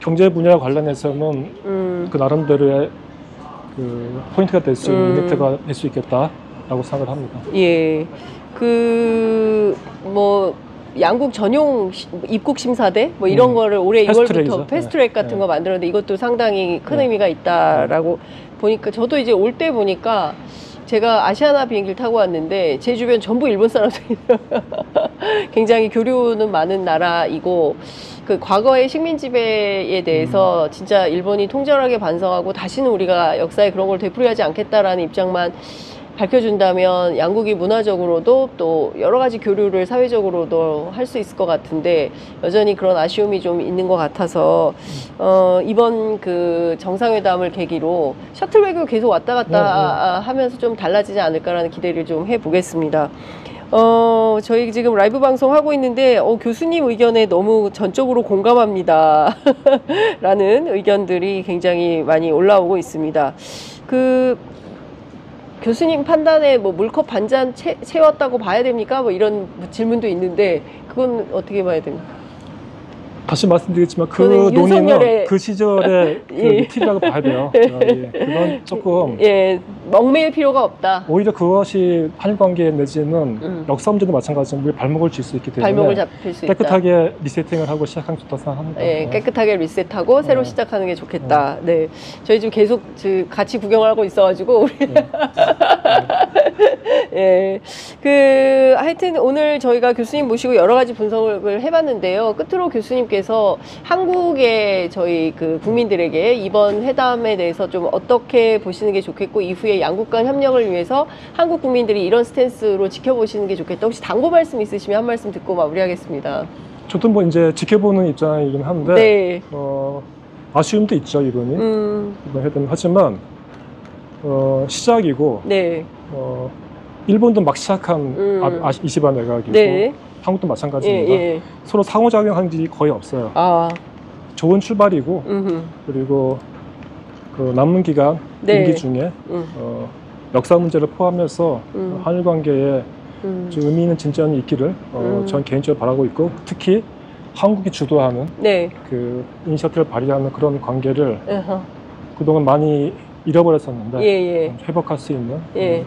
B: 경제 분야 관련해서는 그 나름대로의 포인트가 될 수 있는 이벤트가 될 수 있겠다라고 생각을 합니다.
A: 뭐 양국 전용 입국 심사대 뭐 이런 거를 올해 2월부터 패스트트랙 같은 거 만들었는데, 이것도 상당히 큰 의미가 있다라고 보니까, 저도 이제 올 때 보니까, 제가 아시아나 비행기를 타고 왔는데 제 주변 전부 일본 사람들이 굉장히 교류는 많은 나라이고, 과거의 식민 지배에 대해서 진짜 일본이 통절하게 반성하고 다시는 우리가 역사에 그런 걸 되풀이하지 않겠다라는 입장만 밝혀준다면 양국이 문화적으로도 또 여러 가지 교류를 사회적으로도 할 수 있을 것 같은데 여전히 그런 아쉬움이 좀 있는 것 같아서 이번 그 정상회담을 계기로 셔틀 외교 계속 왔다 갔다 하면서 좀 달라지지 않을까라는 기대를 좀 해보겠습니다. 저희 지금 라이브 방송 하고 있는데, 교수님 의견에 너무 전적으로 공감합니다. 라는 의견들이 굉장히 많이 올라오고 있습니다. 교수님 판단에 뭐 물컵 반잔 채웠다고 봐야 됩니까? 뭐 이런 질문도 있는데, 그건 어떻게 봐야 됩니까?
B: 다시 말씀드리겠지만 그 논의는 그 시절의 그 TV라고 봐야 돼요. 예. 그건 조금
A: 얽매일 필요가 없다.
B: 오히려 그것이 한일 관계 내지는 역사 문제도 마찬가지지만 우리 발목을 쥘 수 있기 때문에
A: 발목을 잡힐 수
B: 깨끗하게 리세팅을 하고 시작하면 좋다고 생각합니다.
A: 깨끗하게 리셋하고 새로 시작하는 게 좋겠다. 네, 저희 지금 계속 같이 구경을 하고 있어가지고 우리 하여튼 오늘 저희가 교수님 모시고 여러 가지 분석을 해봤는데요. 끝으로 교수님께서 한국의 저희 그 국민들에게 이번 회담에 대해서 좀 어떻게 보시는 게 좋겠고 이후에 양국 간 협력을 위해서 한국 국민들이 이런 스탠스로 지켜보시는 게 좋겠다. 혹시 당부 말씀 있으시면 한 말씀 듣고 마무리하겠습니다.
B: 저도 뭐 이제 지켜보는 입장이긴 한데 아쉬움도 있죠 이번이 이번 회담. 하지만 시작이고 일본도 막 시작한 이시바 내각이고 한국도 마찬가지입니다. 서로 상호작용한 일이 거의 없어요. 좋은 출발이고 그리고 그 남은 기간 임기 중에 역사 문제를 포함해서 한일 관계에 좀 의미 있는 진전이 있기를 전 개인적으로 바라고 있고 특히 한국이 주도하는 그 이니셔티브를 발휘하는 그런 관계를 그동안 많이 잃어버렸었는데 회복할 수 있는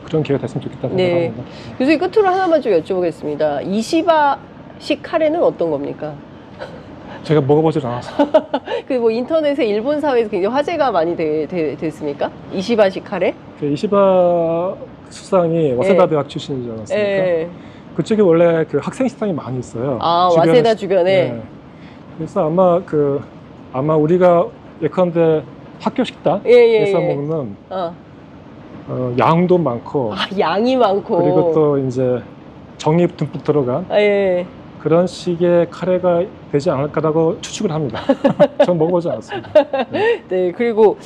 B: 그런 기회가 됐으면 좋겠다는 생각합니다.
A: 교수님 끝으로 하나만 좀 여쭤보겠습니다. 이시바식 카레는 어떤 겁니까?
B: 제가 먹어보질 않아서.
A: 그 뭐 인터넷에 일본 사회에서 굉장히 화제가 많이 됐습니까? 이시바식 카레?
B: 그 이시바 수상이 와세다 대학 출신이지 않았습니까? 그쪽에 원래 그 학생 식당이 많이 있어요.
A: 와세다 주변에.
B: 그래서 아마 우리가 예컨대 학교 식당에서 먹는 양도 많고
A: 양이 많고
B: 그리고 또 이제 정이 듬뿍 들어간 그런 식의 카레가 되지 않을까라고 추측을 합니다. 전 먹어보지 않았습니다.
A: 그리고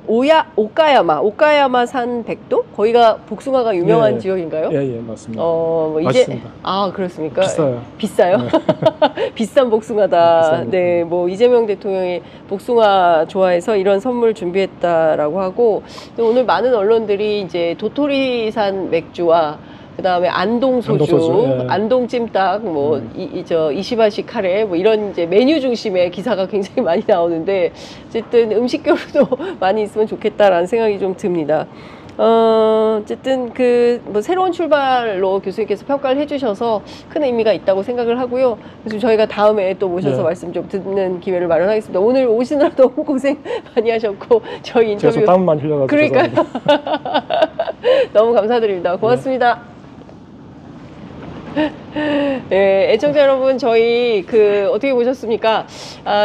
A: 오카야마 산 백도? 거기가 복숭아가 유명한 지역인가요?
B: 맞습니다.
A: 맛있습니다. 그렇습니까?
B: 비싸요.
A: 비싼 복숭아다. 뭐 이재명 대통령이 복숭아 좋아해서 이런 선물 준비했다라고 하고 오늘 많은 언론들이 이제 도토리산 맥주와 그다음에 안동소주, 안동찜닭, 뭐 이시바식 카레, 뭐 이런 이제 메뉴 중심의 기사가 굉장히 많이 나오는데 어쨌든 음식 교류도 많이 있으면 좋겠다라는 생각이 좀 듭니다. 어쨌든 뭐 새로운 출발로 교수님께서 평가를 해주셔서 큰 의미가 있다고 생각을 하고요. 그래서 저희가 다음에 또 모셔서 말씀 좀 듣는 기회를 마련하겠습니다. 오늘 오시느라 너무 고생 많이 하셨고 저희 인터뷰
B: 제가 땀 많이 흘려가지고
A: 그러니까요. 너무 감사드립니다. 고맙습니다. 애청자 여러분, 저희 어떻게 보셨습니까?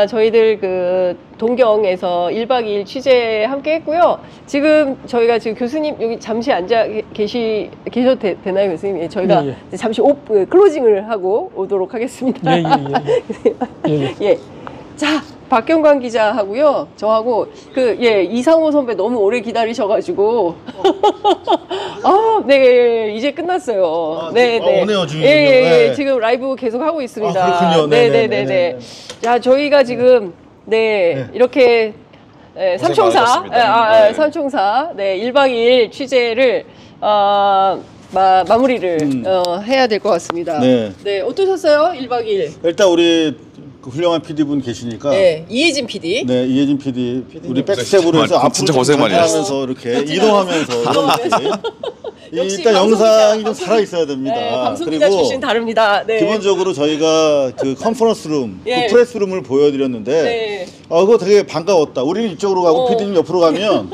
A: 저희들 동경에서 1박 2일 취재 함께 했고요. 지금 저희가 교수님 여기 잠시 앉아 계셔도 되나요, 교수님? 저희가 잠시 클로징을 하고 오도록 하겠습니다. 자, 박경관 기자하고요. 저하고 이상호 선배 너무 오래 기다리셔가지고 이제 끝났어요.
C: 오네요,
A: 지금 라이브 계속 하고 있습니다.
C: 그렇군요.
A: 네네네. 자, 저희가 지금 이렇게 삼총사 1박 2일 취재를 마무리를 해야 될 것 같습니다. 어떠셨어요? 1박 2일.
C: 일단 우리 훌륭한 PD분 계시니까.
A: 이혜진 PD.
C: 이혜진 PD. 우리 백스텝으로 해서 앞으로
D: 진짜 고생 많이
C: 하면서 이렇게 이동하면서 일단 영상이 좀 살아 있어야 됩니다.
A: 방송 기자 출신 다릅니다.
C: 기본적으로 저희가 컨퍼런스 룸, 프레스 룸을 보여드렸는데 그거 되게 반가웠다. 우리는 이쪽으로 가고 PD님 옆으로 가면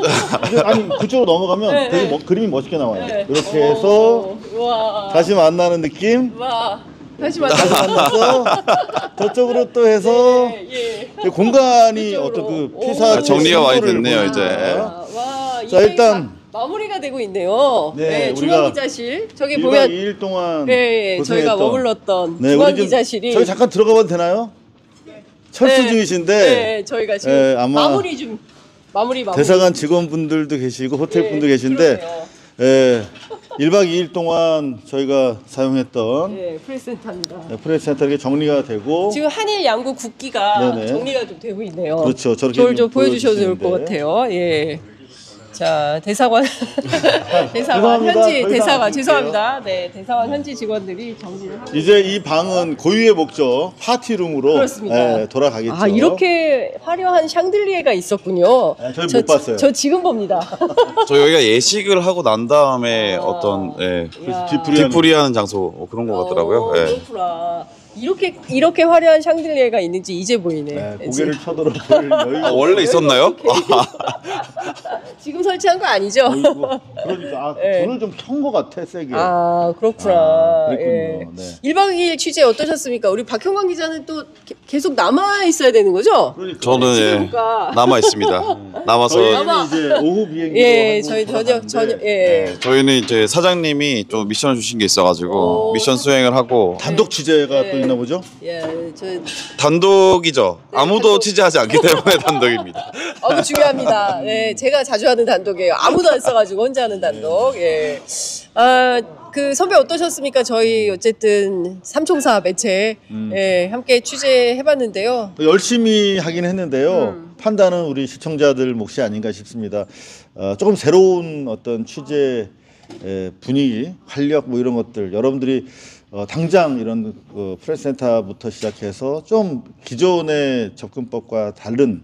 C: 그쪽으로 넘어가면 되게 그림이 멋있게 나와요. 이렇게 해서 다시 만나는 느낌.
A: 다시 만나서
C: 저쪽으로 또 해서 공간이 어떤 피사
D: 정리가 많이 됐네요 이제.
C: 자 일단
A: 마무리가 되고 있네요.
C: 네,
A: 중앙기자실. 저기
C: 1박
A: 보면
C: 2일 동안
A: 저희가 머물렀던
C: 네,
A: 중앙기자실이.
C: 저희 잠깐 들어가 봐도 되나요? 철수 중이신데
A: 저희가 지금
C: 아마
A: 마무리.
C: 대사관 직원분들도 계시고 호텔 분도 계신데 1박 2일 동안 저희가 사용했던
A: 프레스센터입니다.
C: 프레스센터 이렇게 정리가 되고
A: 지금 한일 양국 국기가
C: 네네.
A: 정리가 좀 되고 있네요.
C: 그렇죠. 저렇게
A: 저를 좀 보여주셔도 좋을 것
C: 보여주시는데.
A: 같아요. 자, 대사관
C: 죄송합니다.
A: 현지
C: 더 이상
A: 대사관
C: 안
A: 죄송합니다. 네, 대사관 현지 직원들이 정리를 하고
C: 이제 이 방은 고유의 목적 파티룸으로
A: 그렇습니다.
C: 돌아가겠죠.
A: 아, 이렇게 화려한 샹들리에가 있었군요.
C: 저희 못 봤어요.
A: 저 지금 봅니다.
D: 저 여기가 예식을 하고 난 다음에 어떤
C: 그래서
A: 이야.
D: 뒤풀이하는 장소 그런 것 같더라고요. 예.
A: 그렇구나. 이렇게 화려한 샹들리에가 있는지 이제 보이네.
C: 고개를 쳐들어 볼 여유가
D: 원래 있었나요?
A: 지금 설치한 거 아니죠?
C: 그러니까
A: 네.
C: 불을 좀 켠 것 같아 세게.
A: 그렇구나.
C: 그랬군요. 네.
A: 1박 2일 취재 어떠셨습니까? 우리 박형광 기자는 또 계속 남아 있어야 되는 거죠?
C: 그러니까.
D: 저는
A: 지금까.
D: 남아 있습니다. 남아서
C: 저희는 이제 오후 비행기로
A: 저희 저녁
D: 저희는 이제 사장님이 좀 미션을 주신 게 있어가지고 미션 수행을 하고
C: 단독 취재가 또 있나 보죠?
A: 저
D: 단독이죠. 아무도 취재하지 않기 때문에 단독입니다.
A: 그 중요합니다. 네, 제가 자주 하는 단독이에요. 아무도 안 써가지고 혼자 하는 단독. 그 선배 어떠셨습니까? 저희 어쨌든 삼총사 매체 함께 취재해봤는데요.
C: 열심히 하긴 했는데요. 판단은 우리 시청자들 몫이 아닌가 싶습니다. 조금 새로운 어떤 취재 분위기, 활력 뭐 이런 것들 여러분들이 당장 이런 프레스센터부터 시작해서 좀 기존의 접근법과 다른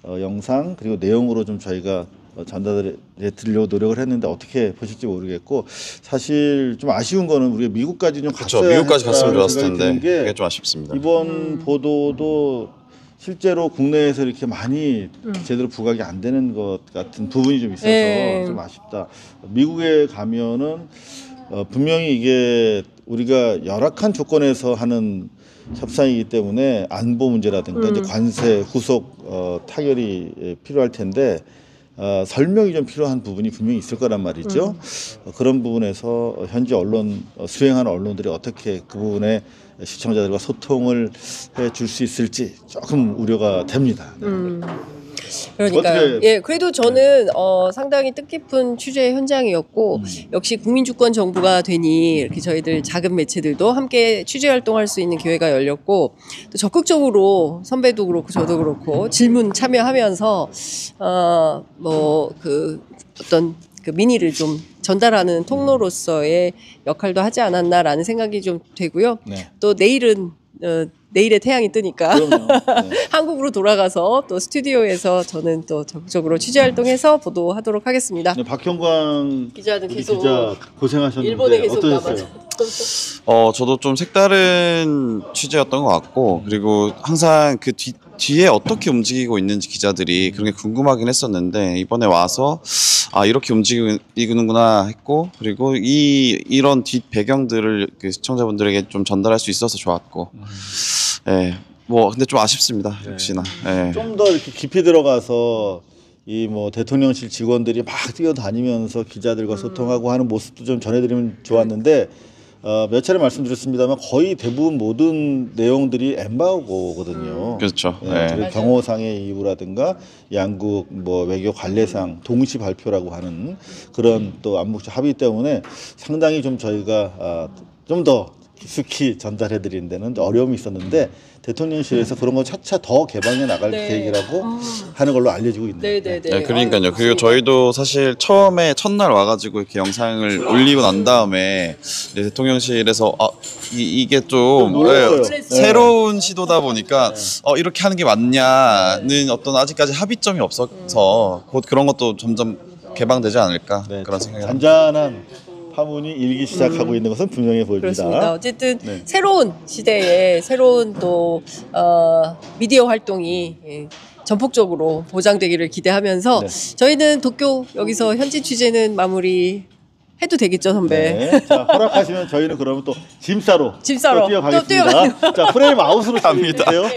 C: 영상 그리고 내용으로 좀 저희가 전달해 드리려고 노력을 했는데 어떻게 보실지 모르겠고 사실 좀 아쉬운 거는 우리가 미국까지 좀
D: 그렇죠.
C: 갔어야
D: 미국까지 갔으면
C: 했다는
D: 좋았을
C: 생각이
D: 텐데
C: 드는 게
D: 그게 좀 아쉽습니다.
C: 이번 보도도 실제로 국내에서 이렇게 많이 제대로 부각이 안 되는 것 같은 부분이 좀 있어서 좀 아쉽다. 미국에 가면은 분명히 이게 우리가 열악한 조건에서 하는 협상이기 때문에 안보 문제라든가 이제 관세 후속 타결이 필요할 텐데 설명이 좀 필요한 부분이 분명히 있을 거란 말이죠. 그런 부분에서 현지 언론 수행하는 언론들이 어떻게 그 부분에 시청자들과 소통을 해줄 수 있을지 조금 우려가 됩니다.
A: 그러니까요. 그래도 저는 상당히 뜻깊은 취재 현장이었고 역시 국민주권 정부가 되니 이렇게 저희들 작은 매체들도 함께 취재 활동할 수 있는 기회가 열렸고 또 적극적으로 선배도 그렇고 저도 그렇고 질문 참여하면서 어떤 그 민의를 좀 전달하는 통로로서의 역할도 하지 않았나라는 생각이 좀 되고요. 또 내일은 내일의 태양이 뜨니까 한국으로 돌아가서 또 스튜디오에서 저는 또 적극적으로 취재 활동해서 보도하도록 하겠습니다.
C: 박형광
A: 기자는 계속
C: 기자 고생하셨는데
A: 일본에 계속
C: 어떠셨어요?
D: 저도 좀 색다른 취재였던 것 같고 그리고 항상 그 뒤에 어떻게 움직이고 있는지 기자들이 그런 게 궁금하긴 했었는데 이번에 와서 이렇게 움직이는구나 했고 그리고 이런 뒷 배경들을 그 시청자분들에게 좀 전달할 수 있어서 좋았고 근데 좀 아쉽습니다. 역시나
C: 좀 더 이렇게 깊이 들어가서 이 뭐 대통령실 직원들이 막 뛰어다니면서 기자들과 소통하고 하는 모습도 좀 전해드리면 좋았는데 몇 차례 말씀드렸습니다만 거의 대부분 모든 내용들이 엠바고거든요.
D: 그렇죠.
C: 경호상의 이유라든가 양국 뭐 외교 관례상 동시 발표라고 하는 그런 또 암묵적 합의 때문에 상당히 좀 저희가 좀 더 깊숙이 전달해 드리는 데는 어려움이 있었는데 대통령실에서 그런 거 차차 더 개방해 나갈 계획이라고 하는 걸로 알려지고 있네요.
D: 그러니까요. 그리고 저희도 사실 처음에 첫날 와가지고 이렇게 영상을 올리고 난 다음에 대통령실에서 이게 좀 새로운 시도다 보니까 이렇게 하는 게 맞냐는 어떤 아직까지 합의점이 없어서 곧 그런 것도 점점 개방되지 않을까 그런 생각이 듭니다.
C: 잔잔한 파문이 일기 시작하고 있는 것은 분명해 보입니다.
A: 그렇습니다. 어쨌든 새로운 시대에 새로운 또 미디어 활동이 전폭적으로 보장되기를 기대하면서 저희는 도쿄 여기서 현지 취재는 마무리 해도 되겠죠, 선배?
C: 자, 허락하시면 저희는 그러면 또 짐싸로 또 뛰어가겠습니다. 자, 프레임 아웃으로
D: 갑니다.
C: 주세요.